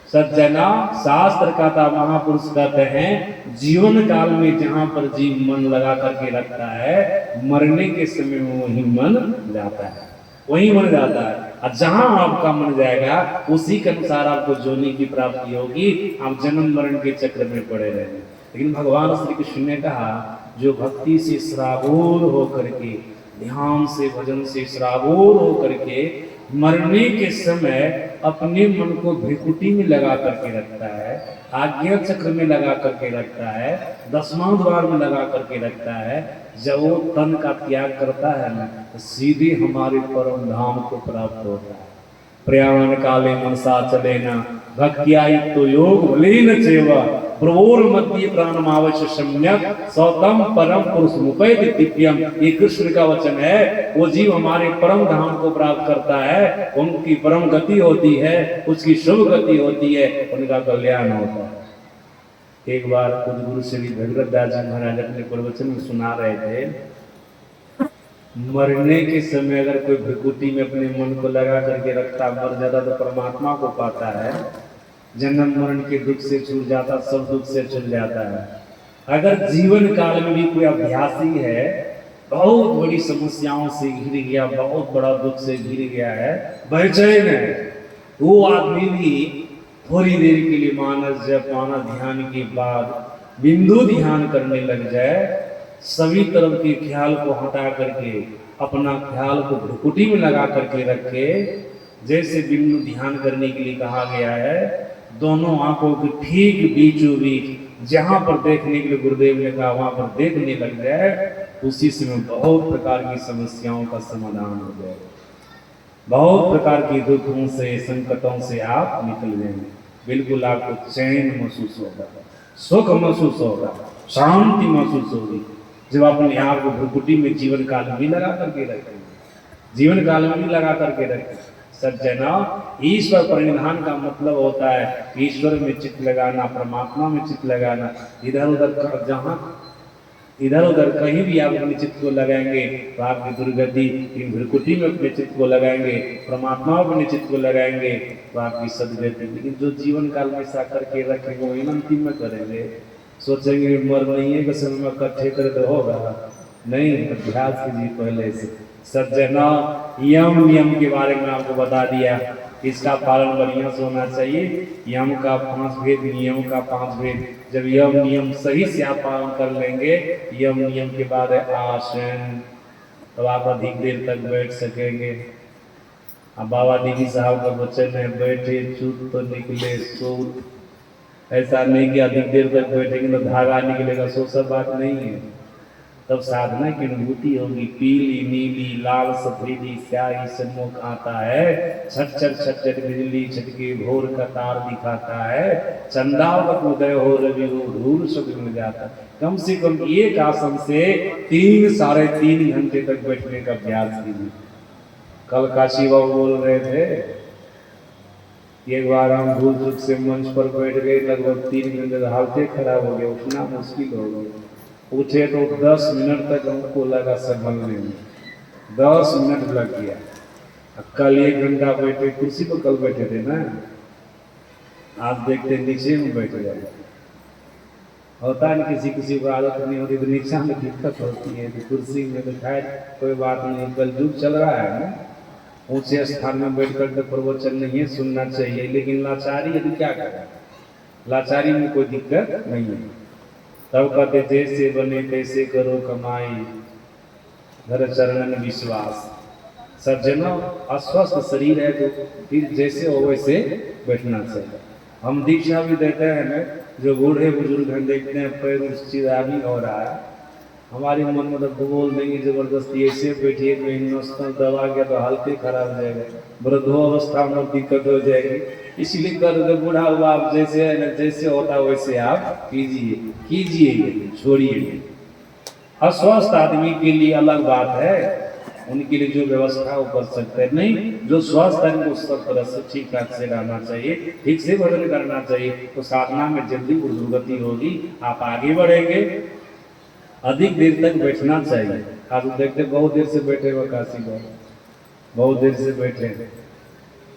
सज्जना, शास्त्र कहता, महापुरुष कहते हैं, जीवन काल में जहां पर जीव मन लगा करके रखता है, मरने के समय में वही मन जाता है, वही मन जाता है। और जहां आपका मन जाएगा उसी के अनुसार आपको जोनी की प्राप्ति होगी, आप जन्म मरण के चक्र में पड़े रहेंगे। लेकिन भगवान श्री कृष्ण ने कहा, जो भक्ति से श्रावोर होकर के, ध्यान से, भजन से श्रावोर होकर के मरने के समय अपने मन को भ्रिकुटी में लगा करके रखता है, आज्ञा चक्र में लगा करके रखता है, 10वां द्वार में लगा करके रखता है, जब वो तन का त्याग करता है ना, तो सीधे हमारे परम धाम को प्राप्त होता है। पर्यावरण काले मनसा चले न भक्त्या युक्तो योग बलेन चैव प्रभोर मध्य प्राणम आवश्य सम्यक सौतम परम पुरुष मुपैति दिव्यम। ये कृष्ण का वचन है। वो जीव हमारे परम धाम को प्राप्त करता है, उनकी परम गति होती है, उसकी शुभ गति होती है, उनका कल्याण होता है। एक बार कुछ गुरु श्री भगवत दास जी महाराज अपने प्रवचन में सुना रहे थे, मरने के समय अगर कोई भ्रिकुटी में अपने मन को लगा करके रखता, मर जाता तो परमात्मा को पाता है। जन्म मरण के दुख से छूट जाता, सब दुख से छूट जाता है। अगर जीवन काल में भी कोई अभ्यासी है, बहुत बड़ी समस्याओं से घिर गया, बहुत बड़ा दुख से घिर गया है, बेचैन है, वो आदमी भी थोड़ी देर के लिए मानस जप मानस ध्यान के बाद बिंदु ध्यान करने लग जाए, सभी तरफ के ख्याल को हटा करके अपना ख्याल को भ्रुकुटी में लगा करके रखे, जैसे बिंदु ध्यान करने के लिए कहा गया है, दोनों आंखों के ठीक बीचों बीच जहां पर देखने के लिए गुरुदेव ने कहा वहां पर देखने लग जाए, उसी समय बहुत प्रकार की समस्याओं का समाधान हो जाए, बहुत प्रकार के दुखों से संकटों से आप निकल जाएंगे। बिल्कुल आपको चैन महसूस होगा, सुख महसूस होगा, शांति महसूस होगी जब अपने आप को भ्रुकुटी में जीवन काल में लगा करके रखें, जीवन काल में लगा करके रखें। सज्जना, ईश्वर परिधान का मतलब होता है ईश्वर में चित्त लगाना, परमात्मा में चित्त लगाना। इधर उधर जहां इधर उधर कहीं भी आप अपने चित्त को लगाएंगे तो आपकी दुर्गति, इन भ्रुकुटी में अपने चित्त को लगाएंगे, परमात्मा में अपने चित्त को लगाएंगे तो आपकी सदगति। लेकिन जो जीवन काल में ऐसा करके रखेंगे वो अंतिम में करेंगे, सोचेंगे मर नहीं है कि समय में इकट्ठे करे तो होगा, नहीं, अभ्यास कीजिए पहले से। सज्जना, यम नियम के बारे में आपको बता दिया, इसका पालन बढ़िया से होना चाहिए। यम का 5 भेद, नियम का 5 भेद। जब यम नियम सही से आप पालन कर लेंगे, यम नियम के बाद है आसन, तो आप अधिक देर तक बैठ सकेंगे। अब बाबा दीदी साहब का वचन है, बैठे चूत तो निकले सूत। ऐसा नहीं कि अधिक देर तक बैठेंगे तो धागा निकलेगा, सो सब बात नहीं है। तब साधना की अनुभूति होगी। पीली नीली लाल सफेदी स्याही सन्मुख आता है, छट छट बिजली छटके भोर का तार दिखाता है, चंदावत उदय हो रवि हो धूल सब मिल जाता। कम से कम एक आसन से 3 साढ़े 3 घंटे तक बैठने का अभ्यास कीजिए। कल काशी बाबू बोल रहे थे, एक बार हम भूल चूक से मंच पर बैठ गए, लगभग 3 घंटे हालते खराब हो गया, उठना मुश्किल हो गया। उठे तो 10 मिनट तक हमको लगा संभलने में, 10 मिनट लग गया। कल 1 घंटा बैठे, कुर्सी पर कल बैठे थे ना, आप देखते नीचे में बैठ गए। होता है किसी किसी को आदत नहीं होती तो नीचा में दिक्कत होती है, तो कुर्सी में तो खैर कोई बात नहीं, कल युग चल रहा है ना, ऊंचे स्थान में बैठकर तो प्रवचन नहीं सुनना चाहिए। लेकिन लाचारी यदि क्या करें, लाचारी में कोई दिक्कत नहीं है। तब कहते जैसे बने तैसे करो कमाई, धर चरणन विश्वास। सज्जनों, अस्वस्थ शरीर है तो फिर जैसे हो वैसे बैठना चाहिए। हम दीक्षा भी देते हैं ना, जो बूढ़े बुजुर्ग हैं देखते हैं पैर चिरामी हो रहा है, हमारी मन में तो बोल देंगे जबरदस्ती ऐसे बैठिए, कहीं नस्ल दबा गया तो हालत खराब हो जाएगा, वृद्धावस्था में दिक्कत हो जाएगी। इसलिए कर बूढ़ा हुआ आप जैसे है ना, जैसे होता वैसे आप कीजिए, छोड़िए। अस्वस्थ आदमी के लिए अलग बात है, उनके लिए जो व्यवस्था वो कर सकते हैं। नहीं, जो स्वस्थ है उनको सब तरह से ठीक ठाक से रहना चाहिए, ठीक से भोजन करना चाहिए, तो साधना में जल्दी उर्गति होगी, आप आगे बढ़ेंगे। अधिक देर तक बैठना चाहिए। आज देखते बहुत देर से बैठे हुए काशी में, बहुत देर से बैठे हैं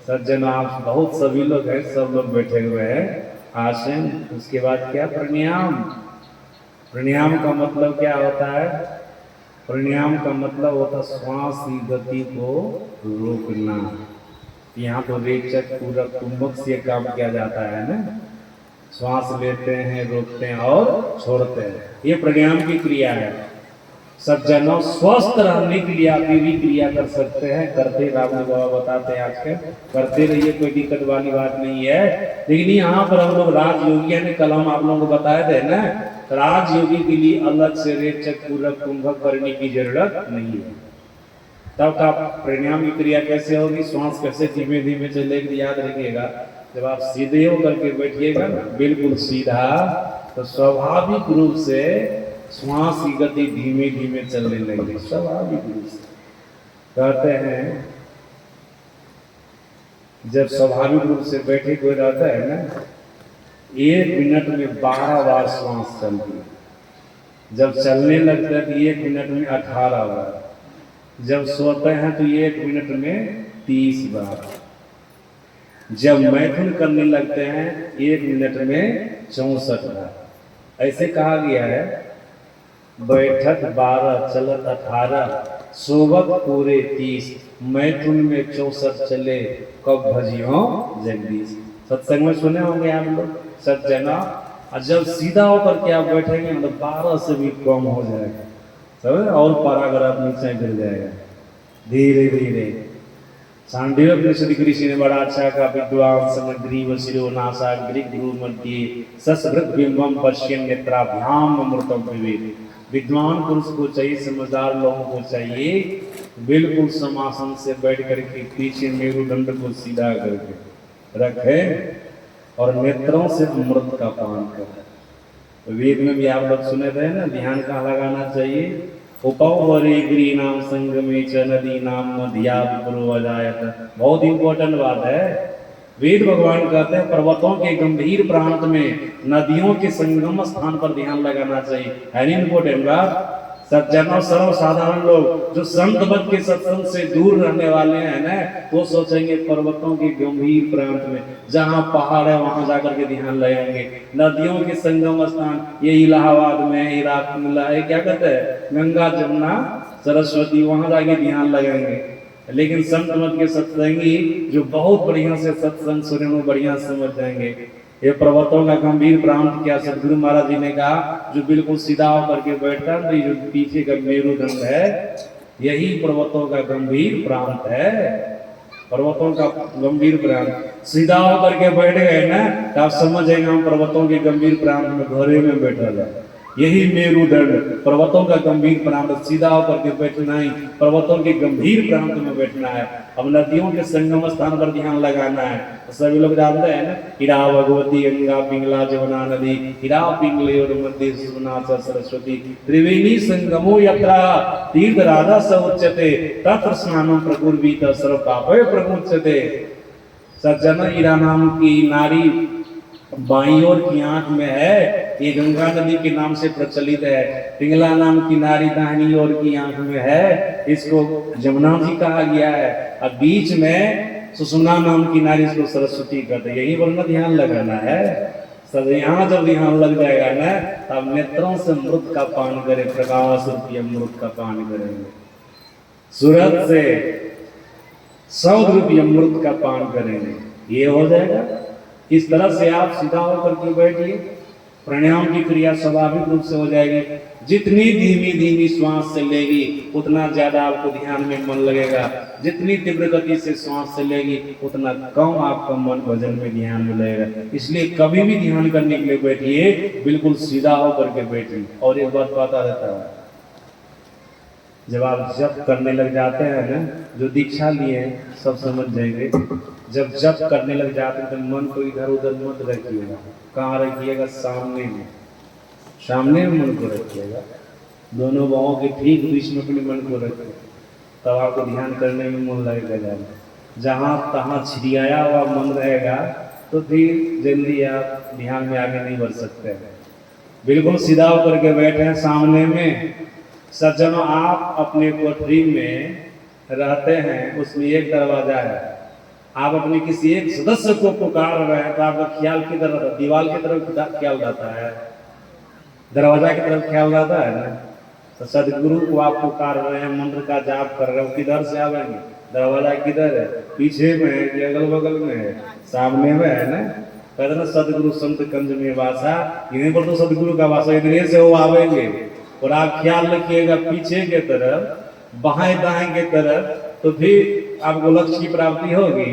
सज्जन, आप बहुत सभी लोग हैं, सब लोग बैठे हुए हैं। आसन, उसके बाद क्या, प्रणाम। प्रणाम का मतलब क्या होता है? प्रणाम का मतलब होता श्वास की गति को रोकना। यहाँ तो रेचक पूरक कुंभक से काम किया जाता है ना, श्वास लेते हैं, रोकते हैं और छोड़ते हैं, ये प्राणायाम की क्रिया है। सज्जनों, स्वस्थ रहने के लिए आप ये भी क्रिया कर सकते हैं, करते रामदेव बाबा बताते हैं आजकल, करते रहिए, कोई दिक्कत वाली बात नहीं है। लेकिन यहाँ पर हम लोग राजयोगी ने कल हम आप लोगों को बताए थे ना, राजयोगी के लिए अलग से रेचक पूरक कुंभक करने की जरूरत नहीं है। तब का प्राणायाम की क्रिया कैसे होगी, श्वास कैसे धीमे धीमे चलेगी, याद रखिएगा। जब आप सीधे होकर के बैठिएगा ना, बिल्कुल सीधा, तो स्वाभाविक रूप से श्वास की गति धीमे धीमे चलने लगेगी, स्वाभाविक रूप से। कहते हैं जब स्वाभाविक रूप से बैठे कोई रहता है ना, 1 मिनट में 12 बार श्वास चलती है। जब चलने लगता है तो 1 मिनट में 18 बार। जब सोते हैं तो 1 मिनट में 30 बार, जब मैथुन करने लगते हैं 1 मिनट में 64 बार। ऐसे कहा गया है, बैठक 12 चलत 18 सोबत पूरे 30 मैथुन में 64 चले कब भजियो जगदीश। सत्संग में सुने होंगे आप लोग सज्जना। और जब सीधा होकर के आप बैठेंगे तो 12 से भी कम हो जाएगा, समझ, और पैराग्राफ नीचे गिर जाएगा धीरे धीरे। सांडीव कृषि ने बड़ा अच्छा कहा, विद्वान समग्री वशिरो नासा ग्रीक गुरु मध्य सस्कृत बिंबम पश्चिम नेत्राभ्याम अमृतम विवेक। विद्वान पुरुष को चाहिए, समझदार लोगों को चाहिए बिल्कुल समासन से बैठ करके पीछे मेरुदंड को सीधा करके रखे और नेत्रों से अमृत का पान करे। वेद में भी आप लोग सुने थे ना, ध्यान कहाँ लगाना चाहिए, उपवरे गिरी नाम संगमे च नदी नाम मध्या विप्रो अजायत। बहुत इंपॉर्टेंट बात है। वेद भगवान कहते हैं पर्वतों के गंभीर प्रांत में नदियों के संगम स्थान पर ध्यान लगाना चाहिए। है नहीं इंपॉर्टेंट बात। सज्जनों सर्वसाधारण लोग जो संत बद के सत्संग से दूर रहने वाले हैं ना, वो सोचेंगे पर्वतों के गंभीर प्रांत में, जहाँ पहाड़ है वहां जाकर के ध्यान लगाएंगे। नदियों के संगम स्थान ये इलाहाबाद में, इराक में, क्या कहते हैं, गंगा जमुना सरस्वती, वहां जाके ध्यान लगाएंगे। लेकिन संत मत के सत्संगी जो बहुत बढ़िया से सत्संग सुने वो बढ़िया समझ जाएंगे। ये पर्वतों का गंभीर प्रांत क्या सदगुरु महाराज जी ने कहा, जो बिल्कुल सीधा होकर के बैठता है, जो पीछे का मेरुदंड है यही पर्वतों का गंभीर प्रांत है। पर्वतों का गंभीर प्रांत सीधा होकर के बैठ गए ना तो आप समझेंगे हम पर्वतों के गंभीर प्रांत में घरे में बैठा जाए। यही मेरुदंड पर्वतों का गंभीर प्रांत, सीधा होकर के बैठना ही पर्वतों के गंभीर प्रांत में बैठना है। अब नदियों के संगम स्थान पर ध्यान लगाना है। तो सभी लोग जानते हैं ना, हिरा भगवती गंगा पिंगला जमुना नदी, हिरा पिंगले और मध्य सुना सरस्वती त्रिवेणी संगमो यत्रा तीर्थ राजा स उच्यते तत्र स्नानं प्रकुर्वीत सर्व पापे प्रमुच्यते। सज्जन, हीरा नाम की नारी बाईं ओर की आंख में है, ये गंगा नदी के नाम से प्रचलित है। पिंगला नाम की नारी दाहिनी ओर की आंख में है, इसको जमुना जी कहा गया है। अब बीच में सुषुम्ना नाम की नारी, इसको सरस्वती कहते हैं। यही वरना ध्यान लगाना है। सब यहाँ जब ध्यान लग जाएगा ना, तब नेत्रों से अमृत का पान करें, प्रकाश रूपी अमृत का पान करेंगे। सूरत से 100 रूपी अमृत का पान करेंगे, ये हो जाएगा। इस तरह से आप सीधा होकर के बैठिए, प्राणायाम की क्रिया स्वाभाविक रूप से हो जाएगी। जितनी धीमी धीमी श्वास से लेगी उतना ज्यादा आपको ध्यान में मन लगेगा, जितनी तीव्र गति से श्वास से लेगी उतना कम आपका मन भजन में ध्यान में लगेगा। इसलिए कभी भी ध्यान करने के लिए बैठिए बिल्कुल सीधा होकर के बैठिए। और एक बात पता रहता है, जब आप जप करने लग जाते हैं ना, जो दीक्षा लिए हैं सब समझ जाएंगे, जब जप करने लग जाते हैं तो मन को इधर उधर मत रखिएगा। कहाँ रखिएगा? सामने में, सामने में मन को रखिएगा। दोनों बाहों के ठीक बीच में अपने मन को रखिए, तब आपको ध्यान करने में मन लगेगा ज़्यादा। जहाँ तहाँ छिड़ियाया हुआ मन रहेगा तो फिर जल्दी आप ध्यान में आगे नहीं बढ़ सकते। बिल्कुल सीधा होकर के बैठे हैं सामने में। सज्जनों, आप अपने कोठरी में रहते हैं, उसमें एक दरवाजा है। आप अपने किसी एक सदस्य को पुकार रहे हैं तो आपका ख्याल किधर रहता है? दीवार की तरफ ख्याल रहता है, दरवाजा की तरफ ख्याल रहता है ना। तो सदगुरु को आप पुकार रहे हैं, मंत्र का जाप कर रहे हो, किधर से आवेंगे? दरवाजा किधर है? पीछे में है कि अगल बगल में है? सामने में है ना। कहते ना सदगुरु संत कंज में वासा, यहीं पर तो सदगुरु का वासा, इधर से वो आवेंगे। और आप ख्याल रखिएगा पीछे के तरफ, बाएं दाएं के तरफ, तो फिर आपको लक्ष्य की प्राप्ति होगी।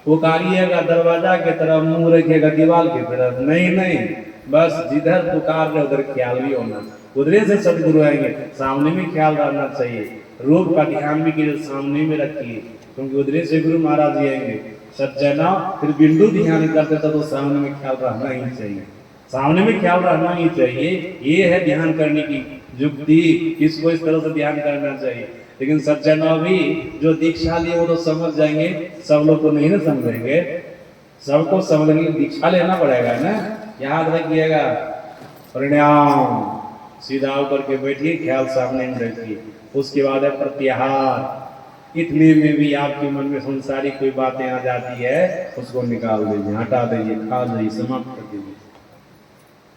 पुकारिएगा दरवाजा के तरफ, मुंह रखिएगा दीवार की तरफ, नहीं, बस जिधर पुकार रहे उधर ख्याल भी होना। उधर से सदगुरु आएंगे, सामने में ख्याल रहना चाहिए। रूप का ध्यान भी कीजिए, सामने में रखिए, क्योंकि उधर से गुरु महाराज जी आएंगे। सज्जना, फिर बिंदु ध्यान करते तो सामने में ख्याल रहना ही चाहिए, सामने में ख्याल रहना ही चाहिए। ये है ध्यान करने की युक्ति, इसको इस तरह से ध्यान करना चाहिए। लेकिन सज्जनों भी जो दीक्षा लिए वो तो समझ जाएंगे, सब लोग तो नहीं ना समझेंगे। सबको समझने के लिए दीक्षा लेना पड़ेगा ना। याद रखिएगा, प्रणाम सीधा होकर के बैठिए, ख्याल सामने में रखिए। उसके बाद है प्रत्याहार। इतने में भी आपके मन में संसारी कोई बातें आ जाती है, उसको निकाल दीजिए, हटा दीजिए, खा दीजिए, समाप्त कर दीजिए।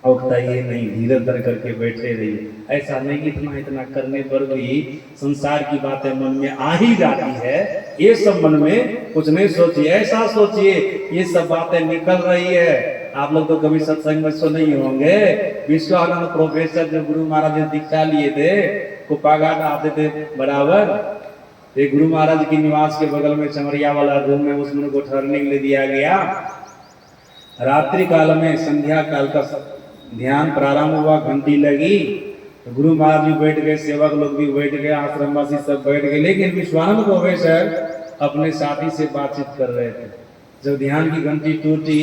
औखताइए नहीं, धीरज धर करके बैठे रहिए। ऐसा नहीं कि इतना इतना करने पर भी संसार की बातें मन में आ ही जाती है, ये सब मन में कुछ नहीं सोचिए। ऐसा सोचिए ये सब बातें निकल रही है। आप लोग तो कभी सत्संग में सुने नहीं होंगे, विश्वानंद प्रोफेसर जो गुरु महाराज ने दीक्षा लिए थे, कुप्पाघाट आते थे बराबर, एक गुरु महाराज की निवास के बगल में चमरिया वाला रूम में उसमें को ठहरने के लिए दिया गया। रात्रि काल में संध्या काल का ध्यान प्रारंभ हुआ, घंटी लगी तो गुरु महाराज भी बैठ गए, सेवक लोग भी बैठ गए, आश्रमवासी सब बैठ गए, लेकिन विश्वानंद प्रोफेसर अपने साथी से बातचीत कर रहे थे। जब ध्यान की घंटी टूटी,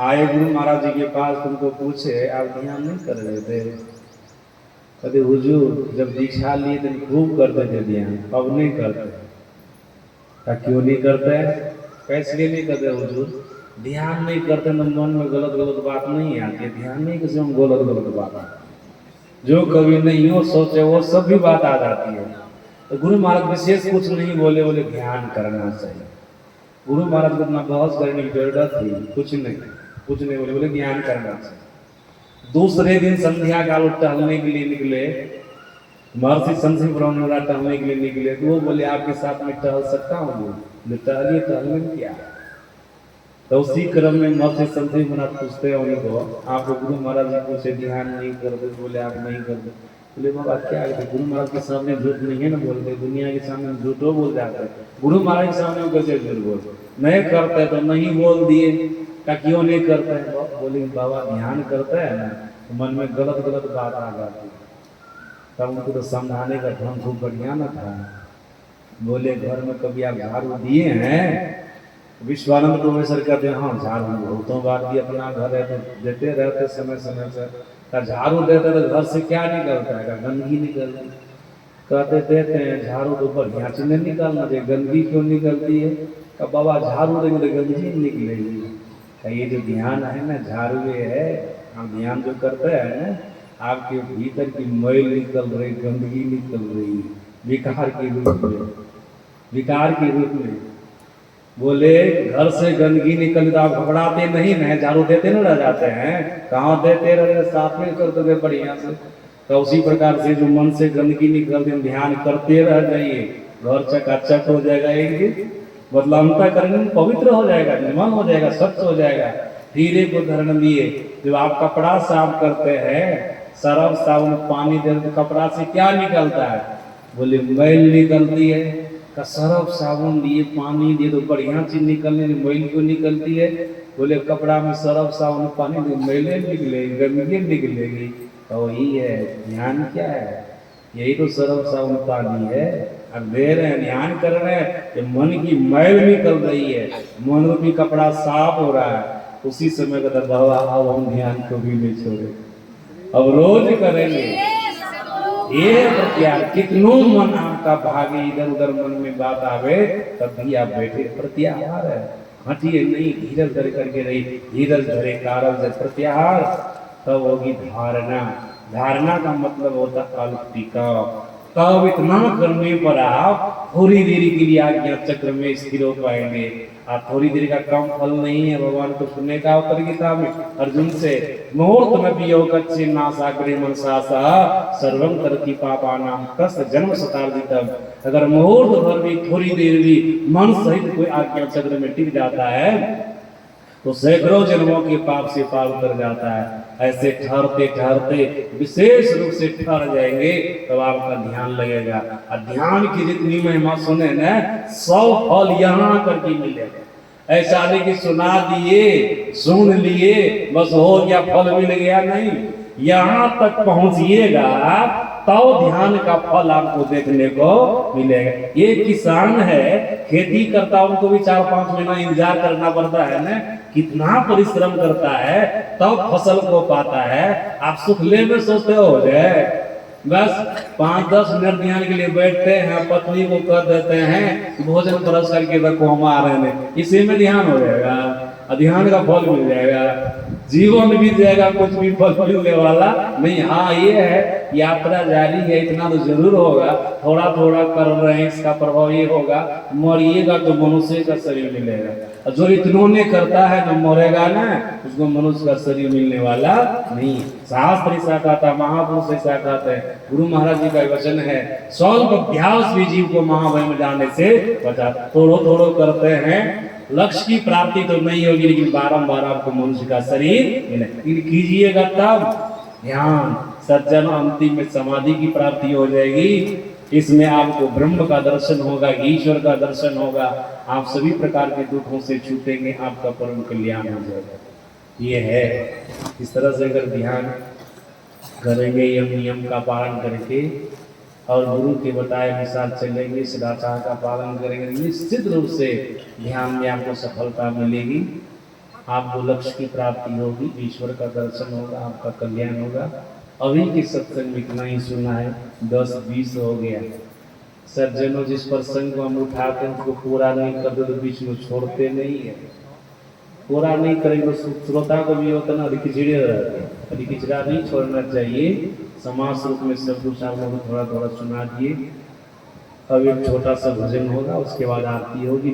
आए गुरु महाराज जी के पास, तुमको पूछे आप ध्यान नहीं कर रहे थे? कहते हुजूर जब दीक्षा लिए थे खूब करते थे ध्यान, अब नहीं करते। क्यों नहीं करते? कैसे नहीं करते हुजूर? ध्यान नहीं करते तो मन में गलत गलत बात नहीं आती। ध्यान नहीं किसी में गलत गलत बात आती, जो कभी नहीं हो सोचे वो सब भी बात आ जाती है। तो गुरु महाराज विशेष कुछ नहीं बोले, बोले ध्यान करना चाहिए। गुरु महाराज को इतना बहस करने की जरूरत थी? कुछ नहीं बोले, बोले ध्यान करना चाहिए। दूसरे दिन संध्या काल टहलने के लिए निकले, महर्षि संत ब्रह्मरा टहलने के लिए निकले, तो वो बोले आपके साथ में टहल सकता हूँ? टहलिए, टहलने में क्या है? तो उसी क्रम में महर्षि संत ब्रह्मरा पूछते हैं उनको, आप गुरु महाराज जी पूछे ध्यान नहीं करते, बोले आप नहीं करते। बोले बाबा क्या है? गुरु महाराज के सामने झूठ नहीं है ना बोलते, दुनिया के सामने झूठो बोल जाते हैं, गुरु महाराज के सामने कैसे झूठ बोलते? नहीं करते तो नहीं बोल दिए। क्या क्यों नहीं करते हैं? बोले बाबा ध्यान करते हैं ना तो मन में गलत गलत बात आ जाती है। तब उनको तो समझाने का ढंग खूब बढ़िया ना था। बोले घर में कभी आप झाड़ू दिए हैं? विश्वानंद प्रोफेसर कहते हैं हाँ झाड़ू बहुतों बार भी, अपना घर है तो देते रहते समय समय से। झाड़ू देते तो घर से क्या निकलता है? गंदगी निकलती। कहते देते हैं झाड़ू तो बढ़िया चीजें निकलना चाहिए, गंदगी क्यों निकलती है? का बाबा झाड़ू देंगे तो गंदगी निकलेगी। ये जो ध्यान है ना, झाड़ू ये है, हम ध्यान जो करते हैं ना, आपके भीतर की मैल निकल रही, गंदगी निकल रही है, विकार के रूप में, विकार के रूप में। बोले घर से गंदगी निकल तो आप घबराते नहीं ना, झाड़ू देते न रह जाते हैं? कहाँ देते रहे, साफ में कर दोगे बढ़िया से। तो उसी प्रकार से जो मन से गंदगी निकलते, ध्यान करते रह जाइए, घर चकाचक हो जाएगा, एक मतलब अंतर करने में पवित्र हो जाएगा, निर्मल हो जाएगा, स्वच्छ हो जाएगा। धीरे को धरण दिए। जब आप कपड़ा साफ करते हैं, सरफ साबुन पानी दे तो कपड़ा से क्या निकलता है? बोले मैल निकलती है। का सरफ साबुन दिए, पानी दिए तो बढ़िया चीज निकलने, मैल क्यों निकलती है? बोले कपड़ा में सरफ साबुन पानी दे मैले निकलेगी, गंदगी निकलेगी। तो यही है ध्यान। क्या है? यही तो सरफ साबुन पानी है। अब दे रहे हैं, ध्यान कर रहे हैं, मन की मैल निकल रही है, मन रूपी कपड़ा साफ हो रहा है। उसी समय का बाबा अब हम ध्यान को भी नहीं छोड़े, अब रोज करेंगे। ये प्रत्याहार, कितनो मन आपका भागे, इधर उधर मन में बात आवे, तब भी आप बैठे, प्रत्याहार है। हटिए नहीं, धीरज धर करके रही, धीरज धरे कारज है प्रत्याहार। तब होगी धारणा। धारणा का मतलब होता अल्पटिका। तब इतना करने पर आप थोड़ी देरी के लिए आज्ञा चक्र में स्थिर हो पाएंगे। आप थोड़ी देर का कम फल नहीं है। भगवान को सुनने का उत्तर गीता में अर्जुन से, मुहूर्त में भी योगच्चे नासाग्रे मनसा सर्वं करति पापानां तस्य जन्म शतार्जितम्। अगर मुहूर्त भर भी, थोड़ी देर भी मन सहित कोई आज्ञा चक्र में टिक जाता है तो सैकड़ों जन्मों के पाप से पार उतर जाता है। ऐसे ठहरते ठहरते विशेष रूप से ठहर जाएंगे, तब आपका ध्यान लगेगा। और ध्यान की जितनी महिमा सुने न, 100 फल यहाँ करके मिलेगा। ऐसा नहीं कि सुना दिए, सुन लिए, बस हो गया, फल मिल गया, नहीं। यहाँ तक पहुंचिएगा तो ध्यान का फल आपको देखने को मिलेगा। ये किसान है, खेती करता, उनको भी 4-5 महीना इंतजार करना पड़ता है ना, कितना परिश्रम करता है तब फसल को पाता है। आप सुखले में सोचते हो जाए, बस 5-10 मिनट ध्यान के लिए बैठते हैं, पत्नी को कर देते हैं भोजन परस करके रखो हम आ रहे हैं, इसी में ध्यान हो जाएगा, ध्यान का फल मिल जाएगा। जीवन बीत जाएगा, कुछ भी फल मिलने वाला नहीं। हाँ ये है, यात्रा जारी है, इतना तो जरूर होगा, थोड़ा थोड़ा कर रहे हैं, इसका प्रभाव ये होगा, मरिएगा तो मनुष्य का शरीर मिलेगा, और जो इतनों ने करता है न मरेगा ना, उसको मनुष्य का शरीर मिलने वाला नहीं। शास्त्र ऐसा कहता, महापुरुष ऐसा कहते हैं, गुरु महाराज जी का वचन है, स्वल्प अभ्यास भी जीव को महाभय में जाने से बचा। थोड़ो थोड़ो करते हैं, लक्ष्य की प्राप्ति तो नहीं होगी, लेकिन बारंबार आपको मनुष्य का शरीर मिले, कीजिएगा तब ध्यान, सज्जन अंतिम में समाधि की प्राप्ति हो जाएगी। इसमें आपको ब्रह्म का दर्शन होगा, ईश्वर का दर्शन होगा, आप सभी प्रकार के दुखों से छूटेंगे, आपका परम कल्याण हो जाएगा। ये है, इस तरह से अगर ध्यान करेंगे, यम नियम का पालन करके और गुरु के बताए अनुसार चलेंगे, सदाचार का पालन करेंगे, निश्चित रूप से ध्यान में आपको सफलता मिलेगी, आपको लक्ष्य की प्राप्ति होगी, ईश्वर का दर्शन होगा, आपका कल्याण होगा। अभी के सत्संग में इतना ही सुना है, 10-20 हो गया। सज्जनों, जिस प्रसंग को हम उठाते हैं उसको पूरा नहीं करते तो बीच में छोड़ते नहीं है, पूरा नहीं करेंगे तो श्रोता को भी होता ना खिचड़ी रहते हैं, अभी खिचड़ा नहीं छोड़ना चाहिए। समाज रूप में सब कुछ आप लोगों को थोड़ा थोड़ा सुना दिए। अब एक छोटा सा भजन होगा, उसके बाद आरती होगी।